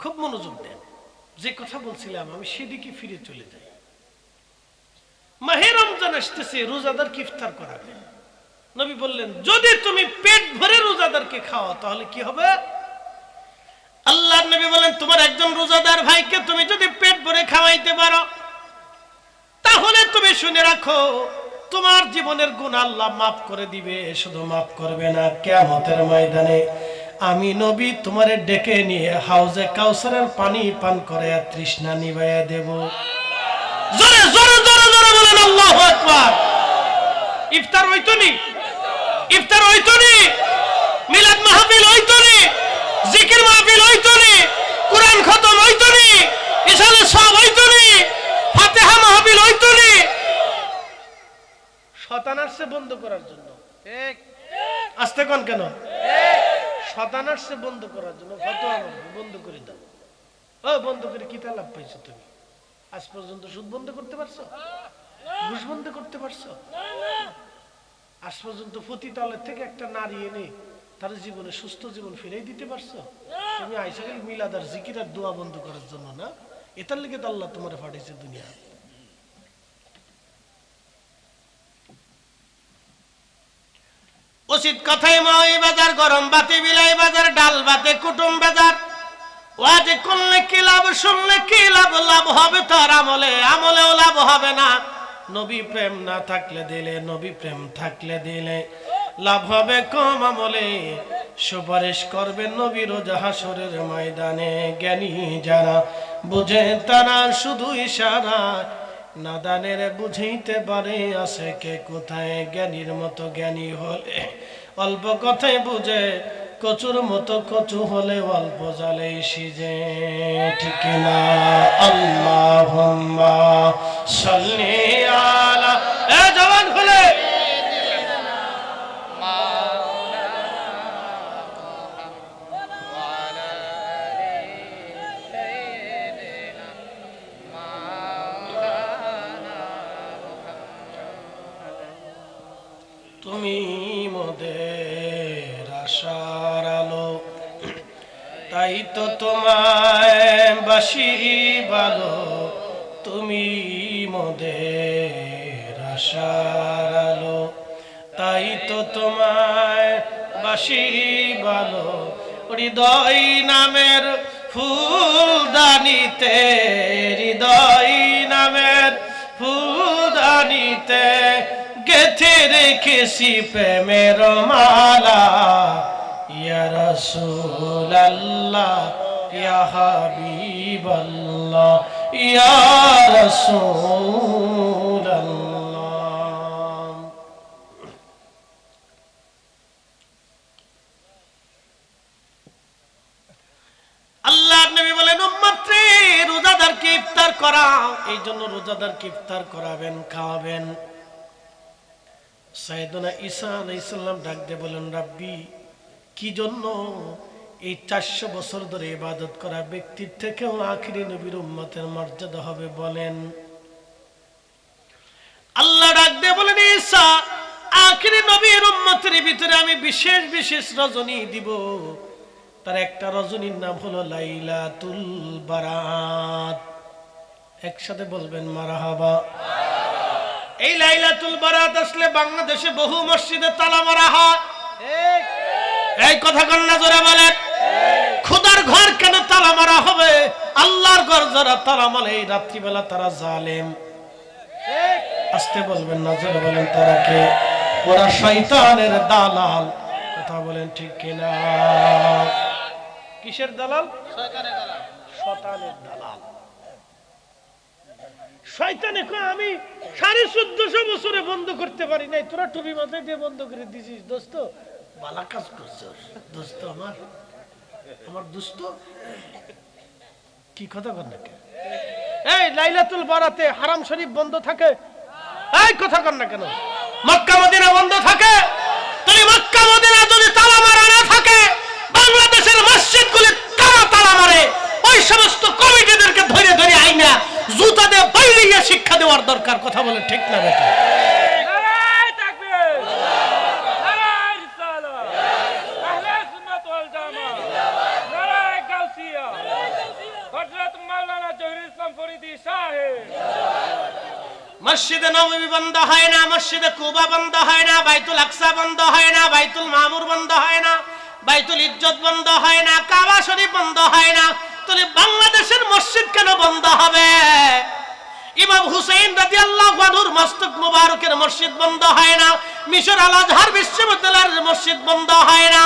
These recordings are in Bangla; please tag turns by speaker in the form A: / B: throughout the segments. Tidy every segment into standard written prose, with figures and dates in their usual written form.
A: খুব মনোযোগ দেন, যে কথা বলছিলাম আমি সেদিকে ফিরে চলে যাই। মাহে রমজান আসতেছে, রোজাদারকে ইফতার করাবেন। নবী বললেন যদি তুমি পেট ভরে রোজাদারকে খাও তাহলে কি হবে? আল্লাহর নবী বলেন তোমার একজন রোজাদার ভাইকে তুমি যদি পেট ভরে খাওয়াইতে পারো তাহলে তুমি শুনে রাখো তোমার জীবনের গুনাহ আল্লাহ মাফ করে দিবে। শুধু মাফ করবে না, কিয়ামতের ময়দানে আমি নবী তোমারে ডেকে নিয়ে হাউজে কাউসারের পানি পান করে তৃষ্ণা নিভাইয়া দেব। জোরে জোরে জোরে জোরে বলেন আল্লাহু আকবার। ইফতার হইতো নি, ইফতার হইতো নি, মিলাদ মাহফিল হইতো নি, জিকির মাহফিল হইতো নি, কোরআন খতম হইতো নি, ইশারে সব হইতো নি, ফাতিহা মাহফিল হইতো নি। শতানার্সে বন্ধ করার জন্য, ঠিক আস্তে কোন কেন? শতানার্সে বন্ধ করার জন্য ফতোয়া বন্ধ করে দাও। ও বন্ধ করে কি লাভ পাইছো তুমি? আজ পর্যন্ত সুদ বন্ধ করতে পারছো? ঘুষ বন্ধ করতে পারছো? আজ পর্যন্ত পতিতালয় থেকে একটা নারী এনে তার জীবনে সুস্থ জীবন ফিরে দিতে পারছো? তুমি আইসা গেলে মিলাদ আর জিকির আর দোয়া বন্ধ করার জন্য না? এটার লেগে তো আল্লাহ তোমার পাঠিয়েছে দুনিয়া। উচিত কথাই মই বাজার, গরম বাতি বিলাই বাজার, ডাল বাতে কুটুম বাজার। ওয়াজ করলে কি লাভ, শুনলে কি লাভ? লাভ হবে তার আমলে, আমলেও লাভ হবে না। নবী প্রেম না থাকলে দিলে, নবী প্রেম থাকলে দিলে লাভ হবে কম আমলে। সুপারিশ করবেন নবী রোজ হাসরের ময়দানে। জ্ঞানী যারা বুঝে তারা শুধু ইশারা, নাদানের বুঝাইতে পারে আছে কে কোথায়। জ্ঞানীর মতো জ্ঞানী হলে অল্প কথাই বুঝে, কচুর মতো কচু হলে অল্প জালে সিজে। ঠিক না? আল্লাহুম্মা সাল্লি আলা, এ জবান খুলে তুমি মোদের আশার আলো, তাই তো তোমায় বাসি ভালো। তুমি মোদের আশার আলো, তাই তো তোমায় বাসি ভালো। হৃদয় নামের ফুলদানিতে, হৃদয় নামের ফুলদানিতে গেথে রেখেছি প্রেমের মালা। ইয়া রাসূলুল্লাহ, ইয়া হাবিবাল্লাহ, ইয়া রাসূলুল্লাহ। আল্লাহর নবী বলেন উম্মত রে, রোজাদারকে ইফতার করাও। এই জন্য রোজাদারকে ইফতার করাবেন, খাওয়াবেন। সাইয়েদনা ঈসা আলাইহিস সালাম ডাক দিয়ে বলেন রাব্বি, কি জন্য এই 400 বছর ধরে ইবাদত করা ব্যক্তির থেকেও আখিরি নবীর উম্মতের মর্যাদা হবে বলেন? আল্লাহ ডাক দিয়ে বলেন ঈসা, আখিরি নবীর উম্মতের ভিতরে আমি বিশেষ বিশেষ রজনী দিব। তার একটা রজনীর নাম হলো লাইলাতুল বারাত। একসাথে বলবেন মারহাবা। এই লাইলাতুল বারাত আসলে বাংলাদেশে বহু মসজিদে তালা মারা হয়। এই কথা কন্যা জোরে বলেন। খোদার ঘর কেন তালা মারা হবে? আল্লাহর ঘর যারা তালা মারে এই রাত্রিবেলা তারা জালেম। আস্তে বলবেন না, জোরে বলেন তারা কে? ওরা শয়তানের দালাল। কথা বলেন ঠিক কিনা? কিসের দালাল? শয়তানের দালাল। শয়তানের দালাল। শয়তানে কয় আমি 1450 বছরে বন্ধ করতে পারি নাই, তোরা টুপি মাথায় দিয়ে বন্ধ করে দিছিস। দোস্ত বালা কাজ করছিস দোস্ত, আমার দোস্ত। কি কথা কর না? এই লাইলাতুল বারাতে হারাম শরীফ বন্ধ থাকে? এই কথা কর না কেন? মক্কা মদিনা বন্ধ থাকে? তাহলে মক্কা মদিনা যদি তালা মারা না থাকে, বাংলাদেশের মসজিদগুলি কারা তালা মারে? ওই সমস্ত কমিটিদেরকে ধরে ধরে আইনা জুতা দিয়ে বাইরে শিক্ষা দেওয়ার দরকার। কথা বলে ঠিক না বেটা? মসজিদে নববী বন্ধ হয় না, মসজিদে কুবা বন্ধ হয় না, বাইতুল আকসা বন্ধ হয় না, বাইতুল মামুর বন্ধ হয় না, বাইতুল ইজ্জত বন্ধ হয় না, কাবা শরীফ বন্ধ হয় না, তাহলে বাংলাদেশের মসজিদ কেন বন্ধ হবে? ইমাম হুসাইন রাদিয়াল্লাহু আনহুর মস্তক মুবারকের মসজিদ বন্ধ হয় না, মিশর আল আজহার বিশ্ববিদ্যালয়ের মসজিদ বন্ধ হয় না,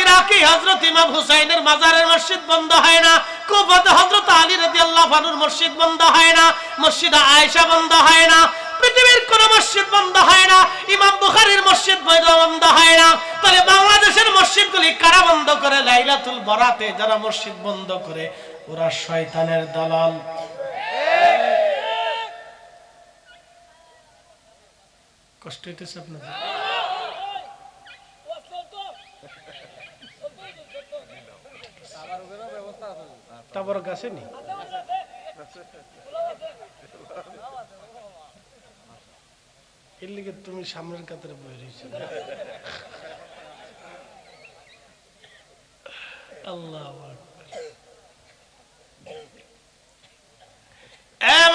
A: ইরাকি হযরত ইমাম হুসাইনের মাজারের মসজিদ বন্ধ হয় না, কুফাতে হযরত আলী রাদিয়াল্লাহু আনহুর মসজিদ বন্ধ হয় না, মসজিদে আয়েশা বন্ধ হয় না, পৃথিবীর কোন মসজিদ বন্ধ হয় না, ইমাম বুখারীর মসজিদ বন্ধ হয় না। তাহলে বাংলাদেশের মসজিদগুলি কারা বন্ধ করে? লাইলাতুল বরাতে যারা মসজিদ বন্ধ করে ওরা শয়তানের দালাল। কষ্ট হইতেছে আপনাদের? তারপর গাছে নি এর লিগে তুমি সামনের কাতারে বয়ে রয়েছ। আল্লাহ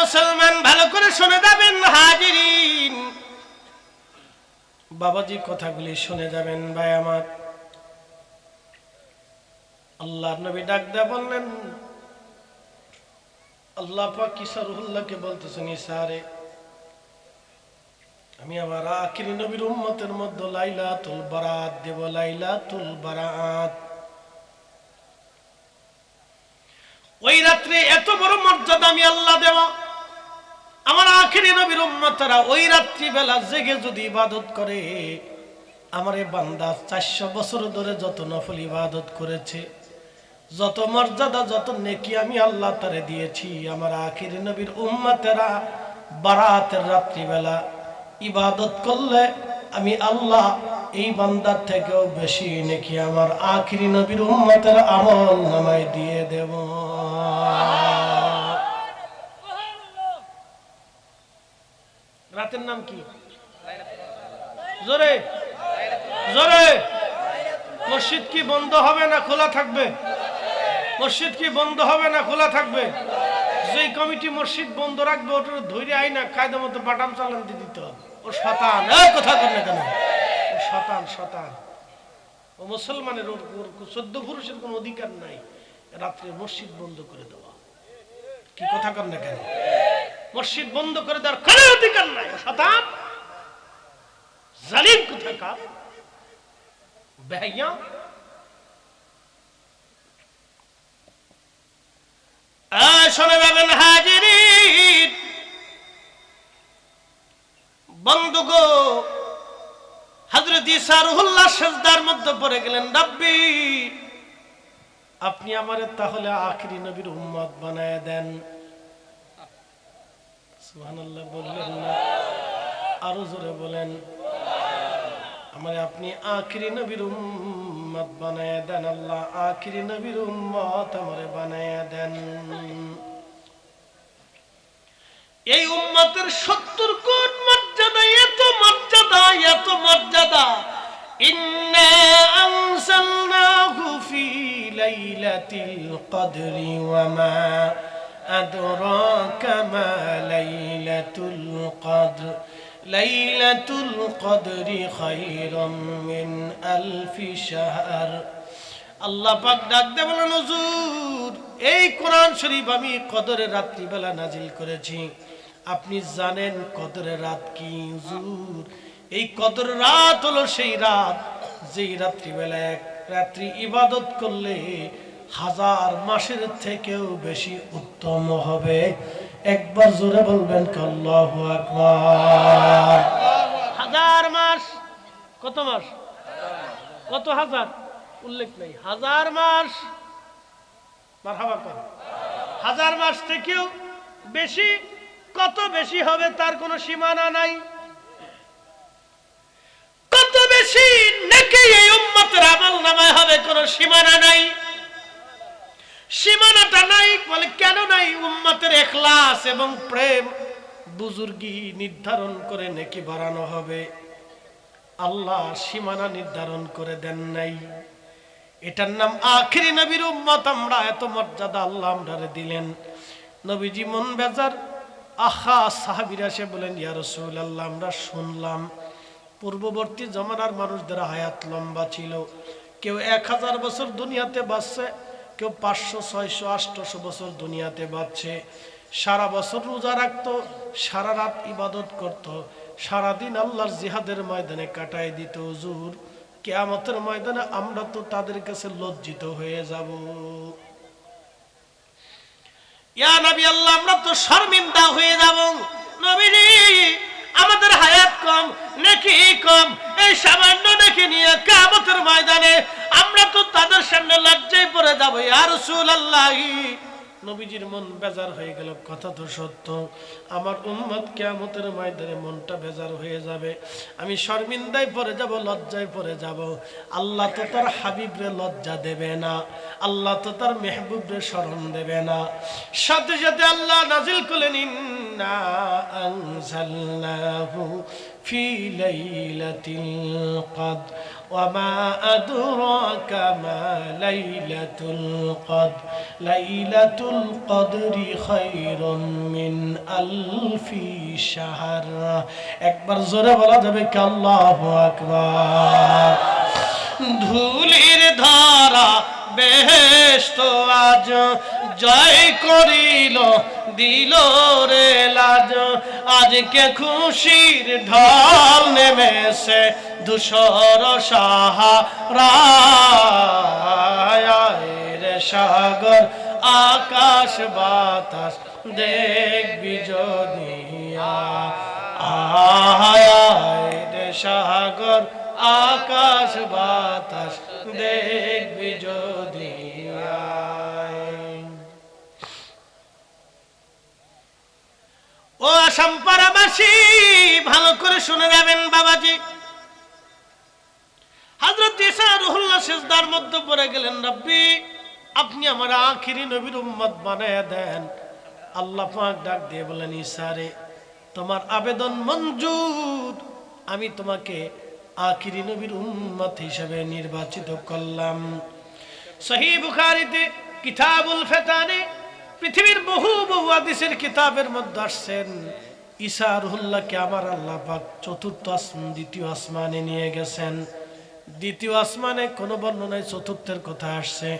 A: মুসলমান ভালো করে শুনে যাবেন হাজিরিন, বাবাজি কথাগুলি শুনে যাবেন ভাই আমার। আল্লাহর নবী ডাক দেয়া বললেন, আল্লাহ পাক ঈসা রুহুল্লাহকে বলতেছেন, ঈসা রে, আমি আমার আখিরি নবীর উম্মতের মধ্যে লাইলাতুল বারাত দেব, লাইলাতুল বারাত। ওই রাত্রে এত বড় মর্যাদা আমি আল্লাহ দেব, আমার আখিরি নবীর উম্মতরা ওই রাত্রি বেলা জেগে যদি ইবাদত করে, আমার এই বান্দা 400 বছর ধরে যত নফল ইবাদত করেছে, যত মর্যাদা যত নেকি আমি আল্লাহ তারে দিয়েছি, আমার আখিরি নবীর উম্মতেরা বারাতের রাত্রি বেলা ইবাদত করলে আমি আল্লাহ এই বান্দার থেকেও বেশি নেকি আমার আখিরি নবীর উম্মতের আমল নামায় দিয়ে দেব। রাতের নাম কি? জোরে জোরে। মসজিদ কি বন্ধ হবে না খোলা থাকবে? মসজিদ কি বন্ধ হবে না খোলা থাকবে? যে কমিটি মসজিদ বন্ধ রাখবে ওটা ধৈর্য আই না কায়দা মতো বাটাম চালান দিয়ে দিতে হবে। ও শতান, কথা বল না কেন? ও শতান শতান। ও মুসলমানের ওর 14 পুরুষের কোন অধিকার নাই রাত্রে মসজিদ বন্ধ করে দেওয়া। কি কথা কর না কেন? মসজিদ বন্ধ করে দেওয়ার কোনো অধিকার নাই। শতান জালিম কোথাকার বেহাইয়া। শুনে যাবেন হাজিরিন, বন্ধুগো, হযরত ঈসা রুহুল্লাহ সিজদার মধ্যে পড়ে গেলেন, রব্বি আপনি আমারে তাহলে আখিরি নবীর উম্মত বানায় দেন। সুবহানাল্লাহ বললেন না? আরো জোরে বলেন, আমারে আপনি আখিরি নবীর উম্মত বানায় দেন। আল্লাহ আখিরি নবীর উম্মত আমারে বানায় দেন। এই উম্মতের 70 কোটি মর্যাদা, এত মর্যাদা, এত মর্যাদা। ইন্না আনসালনাহু ফি লাইলাতিল কদরি ওয়া মা আদরাকা মা লাইলাতুল কদর লাইলাতুল কদরি খায়রুম মিন আলফি শাহর। আল্লাহ পাক ডাক দিয়ে বলেন, হুজুর এই কোরআন শরীফ আমি কদরের রাত্রি বেলা নাজিল করেছি। আপনি জানেন কদরের রাত কি? হুজুর এই কদরের রাত হলো সেই রাত যেই রাত্রি বেলা এক রাত্রি ইবাদত করলে 1000 মাসের থেকেও বেশি উত্তম হবে। একবার জোরে বলবেন আল্লাহু আকবার। 1000 মাস। কত মাস? কত হাজার? উল্লেখ নেই। 1000 মাস। মারহাবা কর। 1000 মাস থেকেও বেশি। কত বেশি হবে তার কোনো সীমানা নাই। কত বেশি নেকি এই উম্মতের আমলনামায় হবে কোনো সীমানা নাই। সীমানাটা নাই বলে কেন নাই? উম্মতের ইখলাস এবং প্রেম বুজুর্গি নির্ধারণ করে নেকি বাড়ানো হবে। আল্লাহ সীমানা নির্ধারণ করে দেন নাই। এটার নাম আখিরি নবীর উম্মত। আমরা এত মর্যাদা আল্লাহ আমরারে দিলেন। নবীজি মন বেজার আহা সাহাবীরা এসে বলেন, ইয়া রাসূলুল্লাহ, আমরা শুনলাম পূর্ববর্তী জমানার রামানুষদের হায়াত লম্বা ছিল, কেউ 1000 বছর দুনিয়াতে বাঁচছে, কেউ 500, 600, 800 বছর দুনিয়াতে বাঁচছে। সারা বছর রোজা রাখতো, সারা রাত ইবাদত করত, সারাদিন আল্লাহর জিহাদের ময়দানে কাটায় দিত। হুজুর, কিয়ামতের ময়দানে আমরা তো তাদের কাছে লজ্জিত হয়ে যাব। ইয়া নবী আল্লাহ, আমরা তো শর্মিন্দা হয়ে যাব। নবীজি, আমাদের হায়াত কম, নেকি কম, এই সামান্য নেকি নিয়ে কিয়ামতের ময়দানে আমরা তো তাদের সামনে লজ্জায় পড়ে যাব। ইয়া রাসূলুল্লাহ, নবীজির মন বেজার হয়ে গেল। কথা তো সত্য, আমার উম্মত কিয়ামতের ময়দানে মনটা বেজার হয়ে যাবে, আমি শর্মিন্দায় পড়ে যাব, লজ্জায় পড়ে যাব। আল্লাহ তো তার হাবিবরে লজ্জা দেবে না, আল্লাহ তো তার মেহবুবরে শরম দেবে না। সাথে সাথে আল্লাহ নাজিল করলেন, ইন্না আনজালনাহু ফি লাইলাতিল কদর ওয়া মা আদরাকা মা লাইলাতুল কদর লাইলাতুল কদরি খায়রুম মিন আলফি শাহর। একবার জোরে বলা যাবে কি আল্লাহু আকবার। ধুলির ধারা বেহেশত আজ জয় করিল, দিল রে লাজ, আজকে খুশির ঢল নেমেছে ধূসর সাহারায় রে সাগর আকাশ বাতাস দেখবি যদি আয় রে সাগর আকাশ বাতাস দেখবি যদি ও আসাম পাড়াবাসী, ভালো করে শুনে যাবেন বাবাজি। হযরত ঈসা রুহুল্লাহ সিজদার মধ্যে পড়ে গেলেন, রব্বি আপনি আমার আখিরি নবীর উম্মত বানায়া দেন। আল্লাহ পাক ডাক দিয়ে বলেন, ঈসা রে, তোমার আবেদন মঞ্জুর, আমি তোমাকে আখিরি নবীর উম্মত হিসেবে নির্বাচিত করলাম। সহিহ বুখারীতে কিতাবুল ফিতানে পৃথিবীর বহু বহু হাদিসের কিতাবের মধ্যে আসছেন, ঈসা রুহুল্লাহকে আমার আল্লাহ পাক চতুর্থ দ্বিতীয় আসমানে নিয়ে গেছেন। দ্বিতীয় আসমানে কোনো বর্ণনায় চতুর্থের কথা আসছে,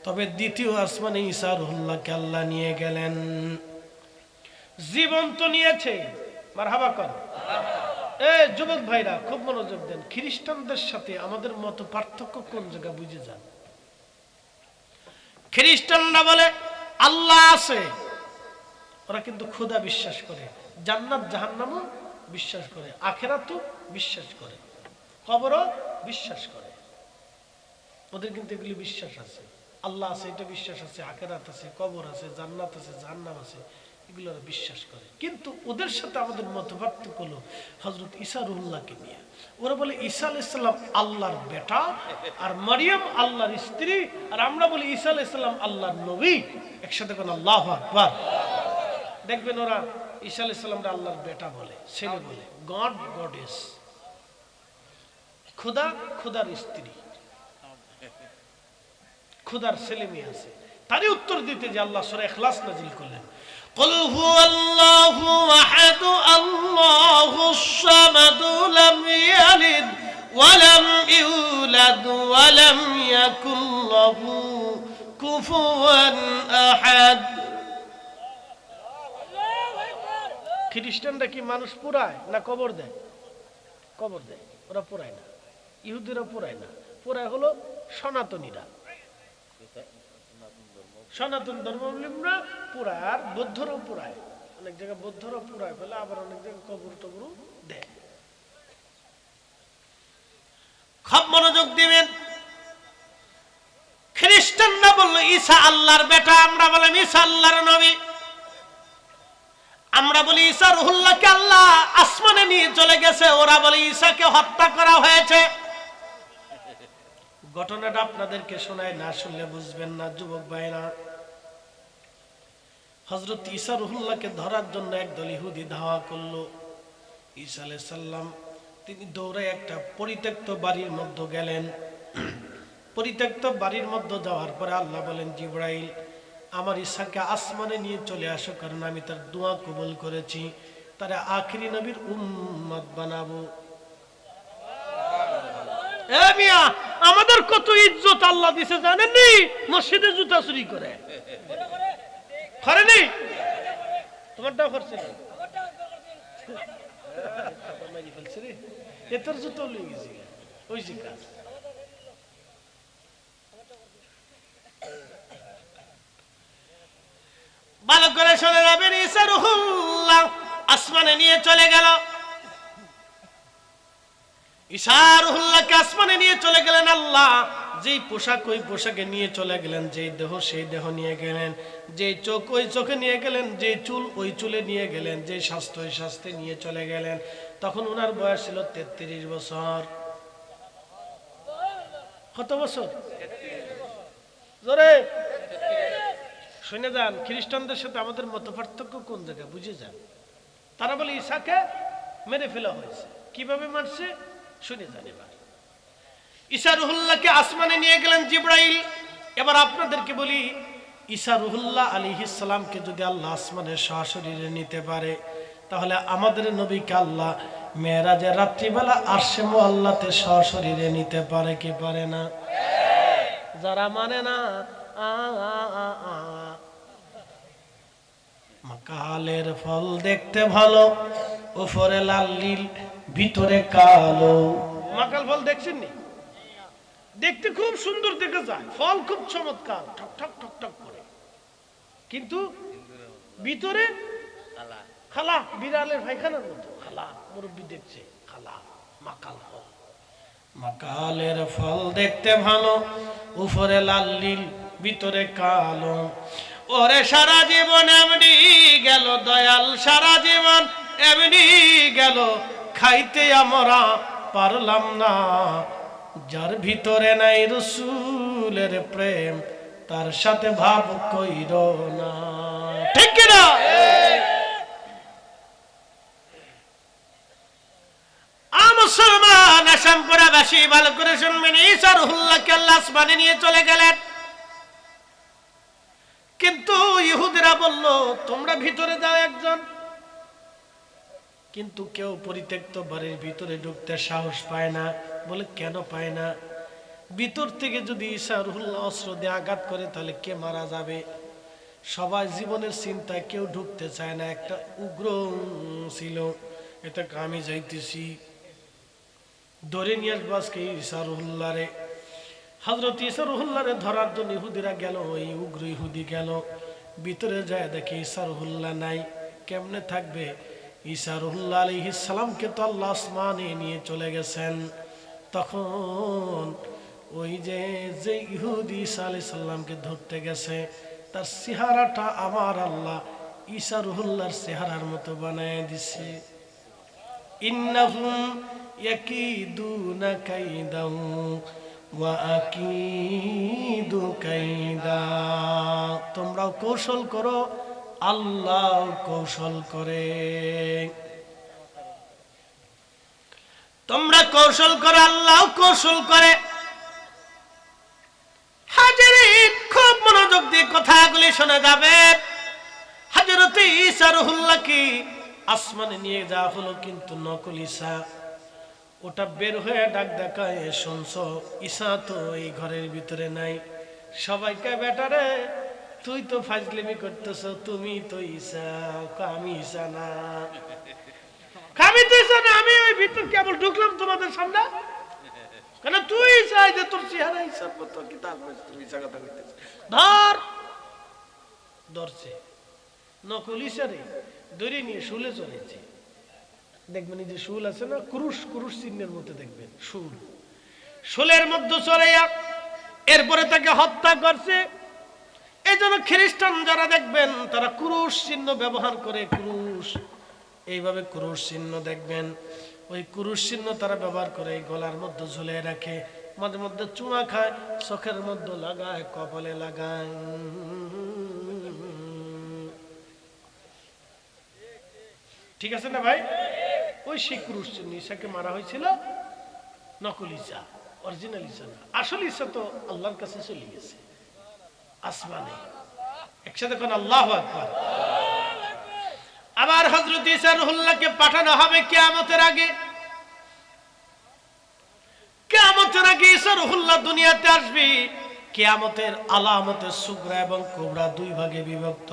A: তবে দ্বিতীয় আসমানে ঈসা রুহুল্লাহকে আল্লাহ নিয়ে গেলেন। জীবন তো নিয়েছে, মারহাবা কর। যুবক ভাইরা খুব মনোযোগ দেন, খ্রিস্টানদের সাথে আমাদের মত পার্থক্য কোন জায়গা বুঝে যান। খ্রিস্টানরা বলে আল্লাহ আছে, ওরা কিন্তু খোদা বিশ্বাস করে, জান্নাত জাহান্নামও বিশ্বাস করে, আখিরাতও বিশ্বাস করে, কবরও বিশ্বাস করে। ওদের কিন্তু এগুলি বিশ্বাস আছে, আল্লাহ আছে এটা বিশ্বাস আছে, আখিরাত আছে, কবর আছে, জান্নাত আছে, জাহান্নাম আছে, এগুলো বিশ্বাস করে। কিন্তু ওদের সাথে আমাদের মতপার্থক্য হলো হযরত ঈসা রুহুল্লাহকে নিয়ে। ওরা বলে ঈসা আলাইহিস সালাম আল্লাহর বেটা, আর মারিয়াম আল্লাহর স্ত্রী, আর আমরা বলি ঈসা আলাইহিস সালাম আল্লাহর নবী। একসাথে কোন আল্লাহু আকবার। দেখবেন ওরা ঈসা আলাইহিস সালামকে আল্লাহর বেটা বলে, ছেলে বলে, গড গডেস, খোদা খোদার স্ত্রী, খোদার ছেলে মেয়ে আছে। তারই উত্তর দিতে যে আল্লাহ সূরা ইখলাস নাযিল করলেন, قل هو الله أحد الله الصمد لم يلد ولم يولد ولم يكن له كفوا أحد। খ্রিস্টানরা কি মানুষ পোড়ায় না কবর দেয়? কবর দেয়, ওরা পোড়ায় না। ইহুদিরা পোড়ায় না, পোড়ায় হলো সনাতনীরা, সনাতন ধর্মাবলম্বীরা পুরায়, আর বৌদ্ধরাও পুরায়, অনেক জায়গায় বৌদ্ধরাও পুরায় ফেলে, আবার অনেক জায়গায় কবর টবর দেয়। খুব মনোযোগ দিবেন। খ্রিস্টানরা বলল ঈসা আল্লাহর বেটা, আমরা বললাম ঈসা আল্লাহর নবী। আমরা বলি ঈসা রুহুল্লাহকে আল্লাহ আসমানে নিয়ে চলে গেছে, ওরা বলে ঈসাকে হত্যা করা হয়েছে। ঘটনাটা আপনাদেরকে শোনায়, না শুনলে বুঝবেন না যুবক ভাইরা। হযরত ঈসা রুহুল্লাহকে ধরার জন্য একদল ইহুদি ধাওয়া করলো। ঈসা আলাইহিস সালাম তিনি দৌড়ে একটা পরিত্যক্ত বাড়ির মধ্যে গেলেন। পরিত্যক্ত বাড়ির মধ্যে যাওয়ার পরে আল্লাহ বলেন, জিবরাইল আমার ঈসাকে আসমানে নিয়ে চলে আসো, কারণ আমি তার দোয়া কবুল করেছি, তারা আখিরি নবীর উম্মত বানাবো। এ মিয়া, আমাদের কত ইজ্জত আল্লাহ দিছে জানেননি? মসজিদে জুতা চুরি করে করেনি? তোমারটাও করছে না? এতর জুতো লয়ে গেছি ওই যে কাজ। ভালো করে শুনে যাবেন, ঈসা রূহুল্লাহ আসমানে নিয়ে চলে গেল। ঈসা রূহুল্লাহকে আসমানে নিয়ে চলে গেলেন আল্লাহ। যেই পোশাক ওই পোশাকে নিয়ে চলে গেলেন, যেই দেহ সেই দেহ নিয়ে গেলেন, যেই চোখ ওই চোখে নিয়ে গেলেন, যেই চুল ওই চুলে নিয়ে গেলেন, যেই স্বাস্থ্য ওই স্বাস্থ্যে নিয়ে চলে গেলেন। তখন ওনার বয়স ছিল 33 বছর। কত বছর? জোরে শুনে যান। খ্রিস্টানদের সাথে আমাদের মত পার্থক্য কোন জায়গায় বুঝে যান। তারা বলে ঈসাকে মেরে ফেলা হয়েছে। কিভাবে মারছে শুনে যান। এবার ঈসা রূহুল্লাহকে আসমানে নিয়ে গেলেন জিবরাইল। এবার আপনাদেরকে বলি, ঈসা রূহুল্লাহ আলাইহিস সালামকে যদি আল্লাহ আসমানে সশরীরে নিতে পারে, তাহলে আমাদের নবীকে আল্লাহ মেরাজের রাত্রিবেলা আরশে মুআল্লাতে সশরীরে নিতে পারে কি পারে না? যারা মানে না মাকালের ফল দেখতে ভালো, উপরে লাল নীল ভিতরে কালো। মাকাল ফল দেখছেন নি? দেখতে খুব সুন্দর দেখে যায়, ফল খুব চমৎকার, ঠক ঠক ঠক ঠক করে, কিন্তু ভিতরে খালা, বিড়ালের পায়খানার মতো খালা। মুরব্বী দেখছে খালা। মাকাল ফল। মাকালের ফল দেখতে ভালো, উপরে লাল নীল ভিতরে কালো। ওরে সারা জীবন এমনি গেল দয়াল, সারা জীবন এমনি গেল, খাইতে আমরা পারলাম না। যার ভিতরে নাই রাসূলের প্রেম, তার সাথে ভাব কইর না। ঠিক কি না? মুসলমান আসামপুরাবাসী ভালো করে শুনবেন, ঈসা রূহুল্লাহকে আল্লাহ আসমানে নিয়ে চলে গেলেন। কিন্তু ইহুদিরা বলল তোমরা ভিতরে যাও একজন। কিন্তু কেউ পরিত্যক্ত বাড়ির ভিতরে ঢুকতে সাহস পায় না। বলে কেন পায় না? ভিতর থেকে যদি ঈসা রূহুল্লাহ অস্ত্র দিয়ে আঘাত করে তাহলে কে মারা যাবে। সবাই জীবনের চিন্তায় কেউ ঢুকতে চায় না। একটা উগ্র ছিল, এটা আমি যাইতেছি ধরে নিয়ে আসবো আজকে ঈসা রূহুল্লাহরে। হযরত ঈসা রূহুল্লাহরে ধরার জন্য ইহুদিরা গেল। ওই উগ্র ইহুদি গেল, ভিতরে যায় দেখে ঈসা রূহুল্লাহ নাই। কেমনে থাকবে? ঈসা রূহুল্লাহ আলাইহিস সালামকে তো আল্লাহ আসমানে নিয়ে চলে গেছেন। তখন ওই যে ইহুদি ঈসা আলাইহিস সালামকে ধরতে গেছে, তার চেহারাটা আমার আল্লাহ ঈসা রূহুল্লাহর চেহারার মতো বানায় দিছে। ইন্নাহুম ইয়াকিদুনা কাইদাও ওয়া আকিদু কাইদা। তোমরাও কৌশল করো, আল্লাহ কৌশল করে। তোমরা কৌশল করো, আল্লাহ কৌশল করে। হাজিরিন, খুব মনোযোগ দিয়ে কথাগুলি শোনা যাবে। হযরত ঈসা রূহুল্লাহকে আসমানে নিয়ে যাওয়া হলো, কিন্তু নকল ঈসা। ওটা বের হয়ে ডাক দেখায়, শুনছো ঈসা তো এই ঘরের ভিতরে নাই। সবাইকে বেটারে তুই তো ফাজলামি করতেছ, তুমি তো ঈসা। আমি ঈসা না, আমি তো ঈসা না, আমি ওই ভিতর কেবল ঢুকলাম তোমাদের সামনে। কেন তুই ঈসা? যে তোর চেহারা ঈসার মতো, কিতাব তুমি ঈসা কথা কইতেছ। ধর, ধরছে নকল ঈসারে, ধরে নিয়ে শুলে চলেছে। দেখবেন এই যে শুল আছে না, ক্রুশ, ক্রুশ চিহ্নের মধ্যে দেখবেন শুল, শুলের মধ্যে চড়াইয়া এরপরে তাকে হত্যা করছে। এই জন্য খ্রিস্টান যারা দেখবেন তারা ক্রুশ চিহ্ন ব্যবহার করে। ক্রুশ, এইভাবে ক্রুশ চিহ্ন দেখবেন, ওই ক্রুশ চিহ্ন তারা ব্যবহার করে, গলার মধ্যে ঝুলিয়ে রাখে, মাঝে মধ্যে চুমা খায়, চোখের মধ্যে লাগায়, কপালে লাগায়। ঠিক আছে না ভাই? ওই সেই ক্রুশ চিহ্ন। ঈসাকে মারা হয়েছিল নকল ঈসা, অরিজিনাল ঈসা না। আসল ঈসা তো আল্লাহর কাছে চলে গেছে আসমানে। একসাথে কোন আল্লাহু আকবার। আবার হযরত ঈসা রূহুল্লাহকে পাঠানো হবে কিয়ামতের আগে। কিয়ামতের আগে ঈসা রূহুল্লাহ দুনিয়াতে আসবে। কিয়ামতের আলামতের সুগরা এবং কুবরা দুই ভাগে বিভক্ত।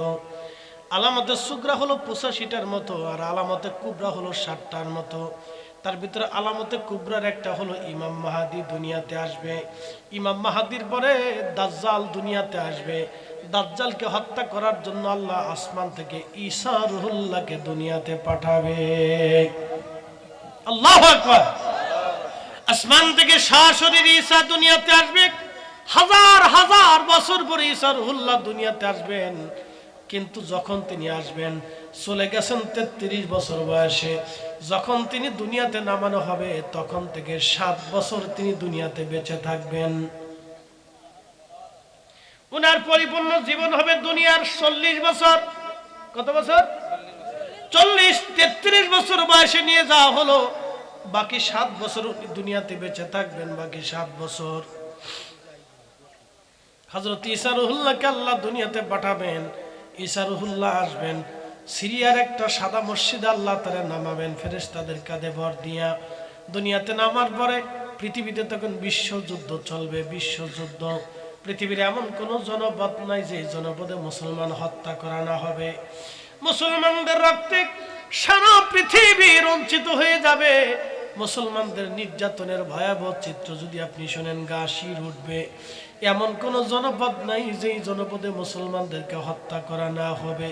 A: আলামতের সুগরা হলো 85টার মতো, আর আলামতে কুবরা হলো 60টার মতো। তার ভিতরে আলামতে কুবরার একটা হলো ইমাম মাহাদি দুনিয়াতে আসবে। ইমাম মাহাদির পরে দাজ্জাল দুনিয়াতে আসবে। দাজ্জালকে হত্যা করার জন্য আল্লাহ আসমান থেকে ঈসা রূহুল্লাহকে দুনিয়াতে পাঠাবে। আল্লাহু আকবার। আসমান থেকে সরাসরি ঈসা দুনিয়াতে আসবে। হাজার হাজার বছর পরে ঈসা রূহুল্লাহ দুনিয়াতে আসবেন। কিন্তু যখন তিনি আসবেন, চলে গেছেন 33 বছর বয়সে। যখন তিনি দুনিয়াতে নামানো হবে, তখন থেকে 7 বছর তিনি দুনিয়াতে বেঁচে থাকবেন। উনার পরিপূর্ণ জীবন হবে দুনিয়ার 40 বছর। কত বছর? 40। 33 বছর বয়সে নিয়ে যাওয়া হলো। বাকি 7 বছর উনি দুনিয়াতে বেঁচে থাকবেন। বাকি 7 বছর হযরত ঈসা রূহুল্লাহকে আল্লাহ দুনিয়াতে পাঠাবেন। ঈসা রূহুল্লাহ আসবেন। সিরিয়ার একটা সাদা মসজিদে আল্লাহ তাআলা নামাবেন ফেরেশতাদের কাঁধে ভর দিয়া। দুনিয়াতে নামার পরে পৃথিবীতে তখন বিশ্বযুদ্ধ চলবে। বিশ্বযুদ্ধ। পৃথিবীর এমন কোন জনপদ নাই যে জনপদে মুসলমান হত্যা করা না হবে। মুসলমানদের রক্তে সারা পৃথিবী রঞ্জিত হয়ে যাবে। মুসলমানদের নির্যাতনের ভয়াবহ চিত্র যদি আপনি শোনেন, গা শির উঠবে। এমন কোন জনপদ নাই যেই জনপদে মুসলমানদেরকে হত্যা করা না হবে।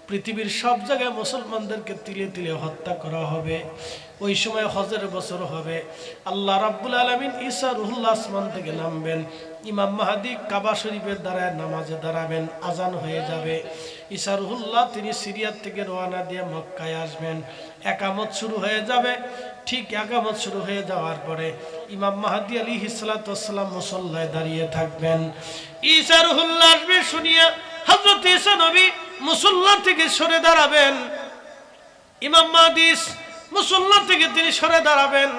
A: পৃথিবীর সব জায়গায় মুসলমানদেরকে তিলে তিলে হত্যা করা হবে। ওই সময় হজের বছর হবে। আল্লাহ রাব্বুল আলামিন ঈসা রূহুল্লাহ আসমান থেকে নামবেন। ইমাম মাহাদি কাবা শরীফের দ্বারায় নামাজে দাঁড়াবেন। আজান হয়ে যাবে। ঈসা রূহুল্লাহ তিনি সিরিয়া থেকে রওনা দিয়ে মক্কায় আসবেন। একামত শুরু হয়ে যাবে। ঠিক একামত শুরু হয়ে যাওয়ার পরে ইমাম মাহাদি আলাইহিস সালাতু ওয়াস সালাম মুসল্লায় দাঁড়িয়ে থাকবেন। ঈসা রূহুল্লাহ আসবে শুনিয়া হযরত ঈসা নবী মুসল্লা থেকে সরে দাঁড়াবেন। ইমাম মাহাদি মুসল্লা থেকে তিনি সরে দাঁড়াবেন।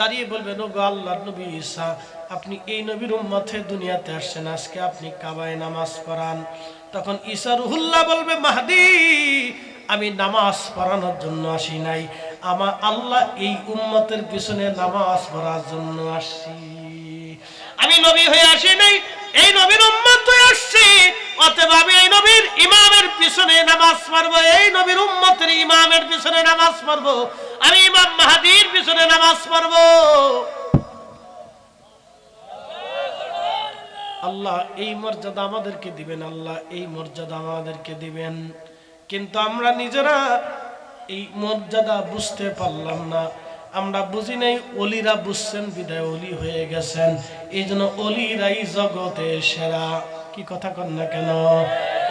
A: দাঁড়িয়ে বলবেন, ওগো আল্লাহর নবী ঈসা, আপনি এই নবীর উম্মতে দুনিয়াতে আসছেন, আজকে আপনি কাবায় নামাজ পড়ান। তখন ঈসা রূহুল্লাহ বলবে, মাহদি, আমি নামাজ পড়ানোর জন্য আসি নাই, আমার আল্লাহ এই উম্মতের পিছনে নামাজ পড়ার জন্য আসছি। আমি নবী হয়ে আসি নাই, এই নবীর উম্মত হয়ে আসছি। অতএব আমি এই নবীর ইমামের পিছনে নামাজ পড়বো, এই নবীর উম্মতের ইমামের পিছনে নামাজ পড়বো, আমি ইমাম মাহদির পিছনে নামাজ পড়বো। আল্লাহ এই মর্যাদা আমাদেরকে দিবেন, আল্লাহ এই মর্যাদা আমাদেরকে দিবেন। কিন্তু আমরা নিজেরা এই মর্যাদা বুঝতে পারলাম না। আমরা বুঝি নাই, অলিরা বুঝছেন বিদায় অলি হয়ে গেছেন। এই জন্য অলিরাই জগতে সেরা। কি কথা কন না কেন?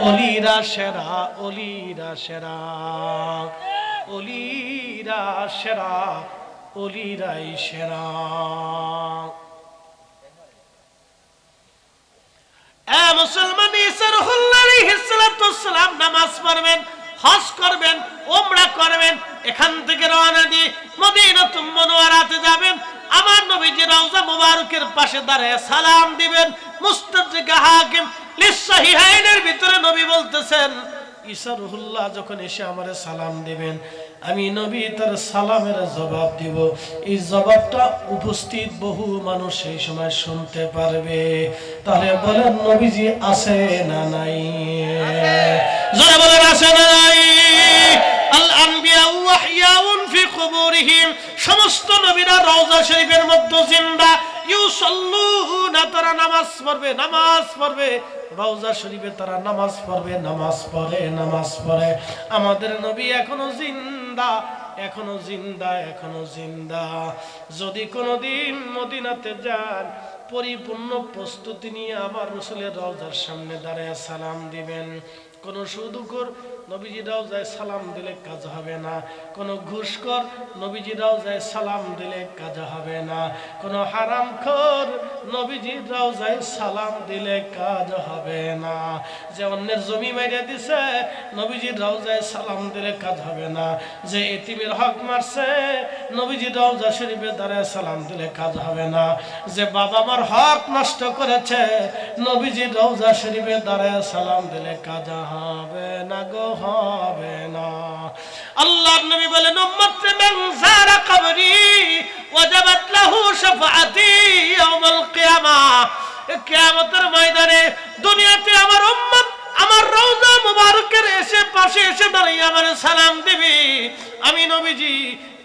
A: অলিরা সেরা, অলিরা সেরা, অলিরা সেরা, অলিরাই সেরা। মুসলমান ঈসা রূহুল্লাহ আলাইহিস সালাতু ওয়াস সালাম নামাজ পড়বেন, হজ করবেন, উমরা করবেন। এখান থেকে রওনা দিয়ে মদিনাতুল মুনাওয়ারাতে যাবেন। আমার নবীজি রওজা মুবারকের পাশে দাঁড়িয়ে সালাম দিবেন। মুস্তাদরিক হাকিম লিসহিহাইনের ভিতরে নবী বলতেছেন, ঈসা রূহুল্লাহ যখন এসে আমারে সালাম দিবেন, আমি নবী তার সালামের জবাব দিব। এই জবাবটা উপস্থিত বহু মানুষ সেই সময় শুনতে পারবে। তাহলে বলেন, নবীজি আছে না নাই? জোরে বলেন, আছে না নাই? আল আনবিয়া ওয়াহইয়াউন ফি কুবুরিহিম, সমস্ত নবীরা রওজা শরীফের মধ্যে জিন্দা। ইউসাল্লুনা, তারা নামাজ পড়বে, নামাজ পড়বে। রওজা শরীফে তারা নামাজ পড়বে, নামাজ পড়ে, নামাজ পড়ে। আমাদের নবী এখনো জিন্দা, এখনো জিন্দা, এখনো জিন্দা। যদি কোনোদিন মদিনাতে যান, পরিপূর্ণ প্রস্তুতি নিয়ে আমার রাসূলের রওজার সামনে দাঁড়িয়ে সালাম দিবেন। কোন সুদখোর নবীজি রওজায় সালাম দিলে কাজ হবে না। কোন ঘুষখোর নবীজি রওজায় সালাম দিলে কাজ হবে না। কোন হারামখোর নবীজি রওজায় সালাম দিলে কাজ হবে না। যে অন্যের জমি মাইরা দিছে, নবীজি রওজায় সালাম দিলে কাজ হবে না। যে এতিমের হক মারছে, নবীজি রওজা শরীফে দাঁড়ায় সালাম দিলে কাজ হবে না। যে বাবা মার হক নষ্ট করেছে, নবীজি রওজা শরীফে দাঁড়ায় সালাম দিলে কাজ হবে না গো হবে না। আল্লাহর নবী বলেন উম্মত মান যারা কবরি ওয়াজাবাত লাহু শাফাআতি ইয়াউমাল কিয়ামাহ। কিয়ামতের ময়দানে দুনিয়াতে আমার উম্মত আমার রওজা মুবারকের পাশে এসে দাঁড়িয়ে আমার সালাম দিবি, আমি নবীজি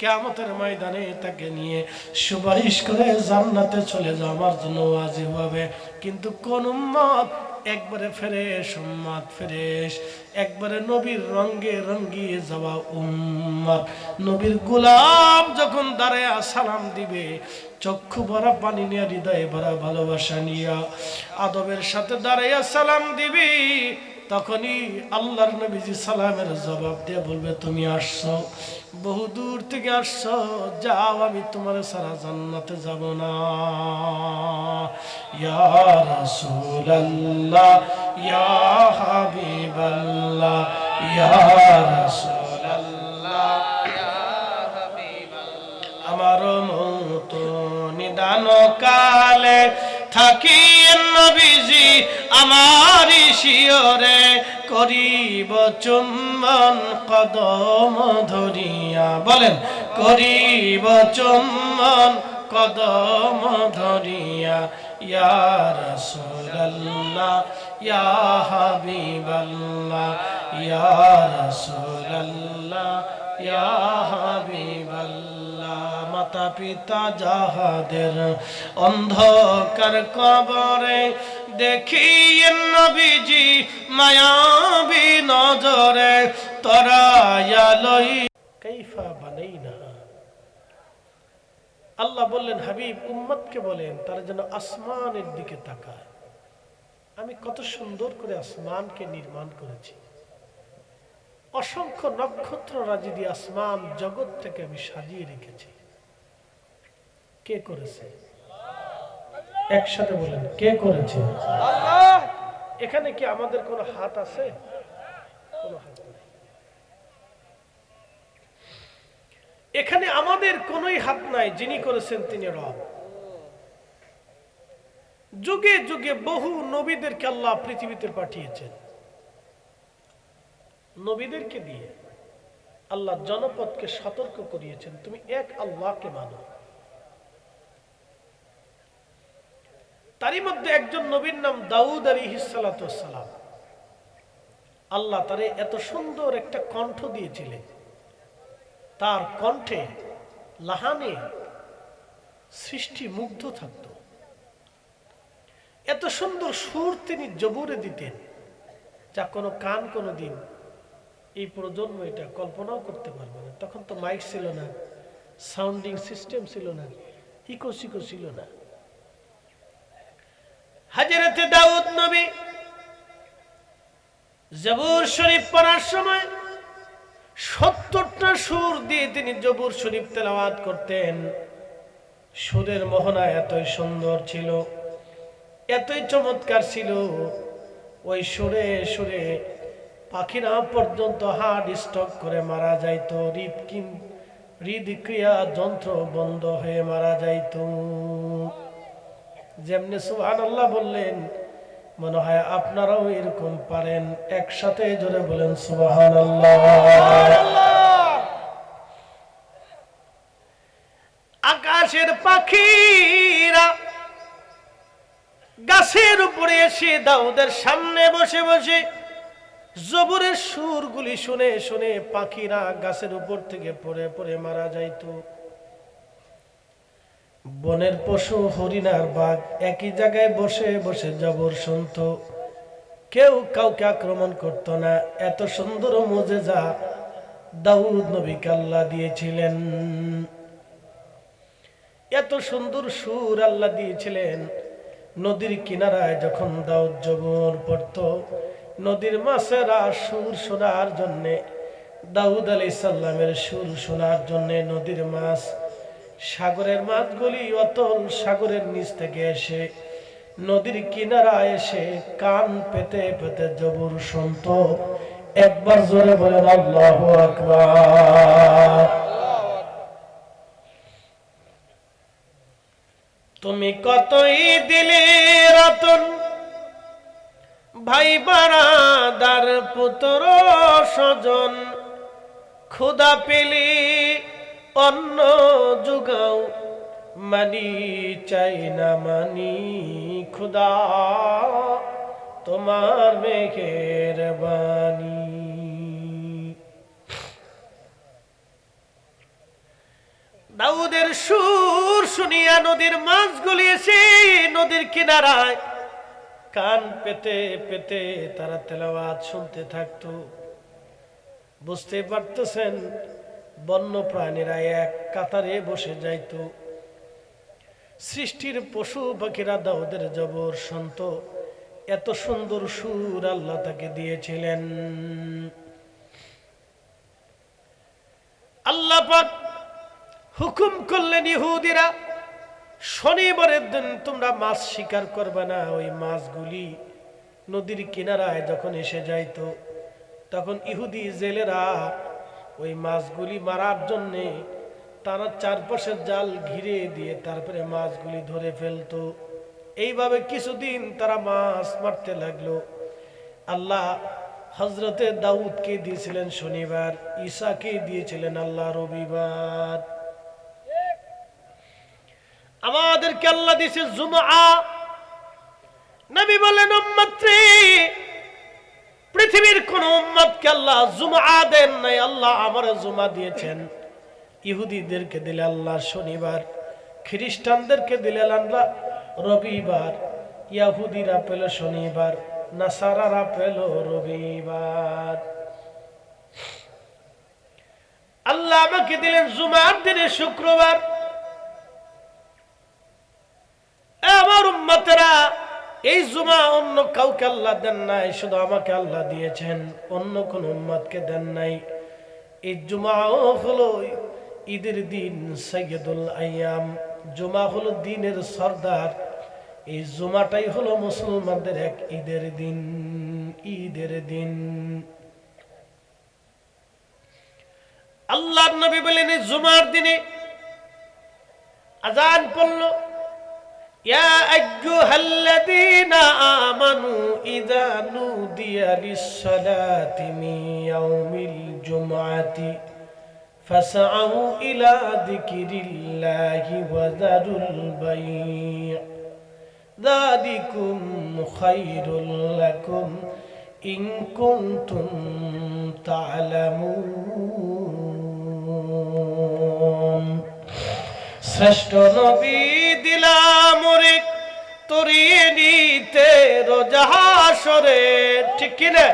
A: কিয়ামতের ময়দানে তাকে নিয়ে সুপারিশ করে জান্নাতে চলে যাওয়া আমার জন্য ওয়াজিব হবে। কিন্তু কোন উম্মত একবারে ফ্রেশ উম্মত, ফ্রেশ একবারে নবীর রঙে রঙিয়ে যাওয়া উম্মত, নবীর গোলাম যখন দাঁড়ায় সালাম দিবে চক্ষু ভরা পানি নিয়ে হৃদয়ে ভরা ভালোবাসা নিয়ে আদবের সাথে দাঁড়াইয়া সালাম দিবি, তখনই আল্লাহর নবীজি সালামের জবাব দিয়ে বলবে তুমি আসছো, বহু দূর থেকে আসছো, যাও আমি তোমার সারা জান্নাতে যাব না। ইয়া রাসূলুল্লাহ ইয়া হাবিবাল্লাহ ইয়া রাসূলুল্লাহ ইয়া হাবিবাল্লাহ। আমার মত নিদান কালে থাকি নবীজি আমার শিয়রে করিব চুম্বন কদম ধরিয়া, বলেন করিব চুম্বন কদম ধরিয়া। ইয়া রাসূলুল্লাহ ইয়া হাবিবাল্লাহ ইয়া রাসূলুল্লাহ ইয়া হাবিবাল্লাহ। মাতা পিতা যাহাদের অন্ধকার কবরে দেখি নবীজি মায়াবী নজরে তরায়া লই কাইফা বানাইনা। আল্লাহ বললেন হাবিব উম্মতকে বলেন তারা যেন আসমানের দিকে তাকায়, আমি কত সুন্দর করে আসমানকে নির্মাণ করেছি, অসংখ্য নক্ষত্র রাজি দিয়ে আসমান জগৎ থেকে আমি সাজিয়ে রেখেছি। কে করেছে? একসাথে বলেন কে করেছে? আল্লাহ। এখানে কি আমাদের কোনো হাত আছে? কোনো হাত নেই। এখানে আমাদের কোনোই হাত নাই, যিনি করেছেন তিনি রব। যুগে যুগে বহু নবীদেরকে আল্লাহ পৃথিবীতে পাঠিয়েছেন, নবীদেরকে দিয়ে আল্লাহ জনপদকে সতর্ক করিয়েছেন তুমি এক আল্লাহকে মানো। তারই মধ্যে একজন নবীর নাম দাউদ আলাইহিস সালাতু ওয়াস সালাম। আল্লাহ তারে এত সুন্দর একটা কণ্ঠ দিয়েছিলেন, তার কণ্ঠে লাহানে সৃষ্টি মুগ্ধ থাকত, এত সুন্দর সুর তিনি জবুরে দিতেন যা কোনো কান কোনো দিন এই প্রজন্ম এটা কল্পনাও করতে পারবে না। তখন তো মাইক ছিল না, সাউন্ডিং সিস্টেম ছিল না, ইকো সিকো ছিল না। হযরত দাউদ নবী জবুর শরীফ পড়ার সময় ৭০টা সুর দিয়ে তিনি জবুর শরীফ তেলাওয়াত করতেন। সুরের মোহনা এতই সুন্দর ছিল, এতই চমৎকার ছিল, ওই সুরে সুরে পাখিরা পর্যন্ত হার্ট স্ট্রোক করে মারা যাইত, হৃদক্রিয়া যন্ত্র বন্ধ হয়ে মারা যাইত। যেমনি সুবহানাল্লাহ বললেন, মনে হয় আপনারাও এরকম পারেন। একসাথে জোরে বলেন সুবহানাল্লাহ। আকাশের পাখিরা গাছের উপরে এসে দাউদের সামনে বসে বসে জবরের সুরগুলি শুনে শুনে পাখিরা গাছের উপর থেকে পড়ে পড়ে মারা যাইত। বনের পশু হরিণ আর বাঘ একই জায়গায় বসে বসে জবর শুনত, কেউ কাউকে আক্রমণ করত না। এত সুন্দর মুজিজা দাউদ নবীকে আল্লাহ দিয়েছিলেন, এত সুন্দর সুর আল্লাহ দিয়েছিলেন। নদীর কিনারায় যখন দাউদ জবর পড়ত, নদীর মাছেরা সুর শোনার জন্যে, দাউদ আলাইহিস সালামের সুর শোনার জন্যে নদীর মাছ, সাগরের মাছগুলি অতল সাগরের নিচ থেকে এসে নদীর কিনারায় এসে কান পেতে পেতে জবর শুনত। একবার জোরে বলেন আল্লাহু আকবার। তুমি কতই দিলে রতন ভাই বারাদার পুত্র স্বজন ক্ষুধা পেলে অন্ন জুগাও মানি চাই না মানি খুদা তোমার মেহেরবানি। দাউদের সুর শুনিয়া নদীর মাছগুলি এসে নদীর কিনারায় কান পেতে পেতে তারা তেলাওয়াত শুনতে থাকতো। বুঝতে পারতেছেন বন্য প্রাণীরা এক কাতারে বসে যাইত। সৃষ্টির পশু পাখিরা দাউদের জবর শুনত। এত সুন্দর সুর আল্লাহ তাকে দিয়েছিলেন। আল্লাহ পাক হুকুম করলেন ইহুদিরা শনিবারের দিন তোমরা মাছ শিকার করবে না। ওই মাছগুলি নদীর কিনারায় যখন এসে যাইত তখন ইহুদি জেলেরা ওই মাছগুলি মারার জন্যে তারা চারপাশে জাল ঘিরে দিয়ে তারপরে মাছগুলি ধরে ফেলতো। এইভাবে কিছুদিন তারা মাছ মারতে লাগলো। আল্লাহ হযরতে দাউদকে দিয়েছিলেন শনিবার, ঈসাকে দিয়েছিলেন আল্লাহ রবিবার, আমাদেরকে আল্লাহ দিয়েছে জুমআ। নবী বলেন উম্মতরে পৃথিবীর কোন উম্মতকে আল্লাহ জুমআ দেন নাই, আল্লাহ আমারে জুমআ দিয়েছেন। ইহুদিদেরকে দিলে আল্লাহ শনিবার, খ্রিস্টানদেরকে দিলেন আল্লাহ রবিবার, ইহুদিরা পেল শনিবার, নাসারারা পেল রবিবার। আল্লাহ আমাকে দিলেন জুমার দিনে শুক্রবার। আমার উম্মতেরা এই জুমা অন্য কাউকে আল্লাহ দেন নাই, শুধু আমাকে আল্লাহ দিয়েছেন, অন্য কোন উম্মতকে দেন নাই। এই জুমাও হলো ঈদের দিন, সাইয়্যিদুল আইয়াম। জুমা হলো দিনের সরদার। এই জুমাটাই হলো মুসলমানদের এক ঈদের দিন, ঈদের দিন। আল্লাহর নবী বলেন এই জুমার দিনে আযান পড়ল, ইয়া আইয়ুহাল্লাযীনা আমানু ইযা নুদিয়া লিস-সালাতি মিন ইয়াউমিল জুমআতি ফাসআউ ইলা যিকরিল্লাহি ওয়া যারুল বাই'। যালিকুম খায়রুল লাকুম ইন কুনতুম তা'লামুন। শ্রেষ্ঠ নবী দিলাম রে তরিয়ে নিতে রোজা হাসরে, ঠিক কি না?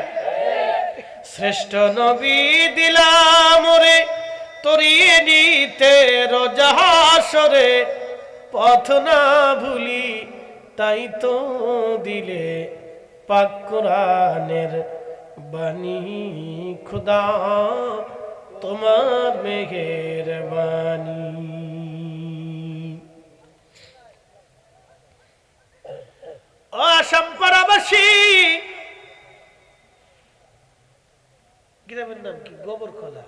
A: শ্রেষ্ঠ নবী দিলাম রে তরিয়ে নিতে রোজা হাসরে, পথ না ভুলি তাই তো দিলে পাক কোরআনের বাণী, খুদা তোমার মেহেরবানি। ও আসামপাড়াবাসী, গ্রামের নাম কি? গোবরখোলা।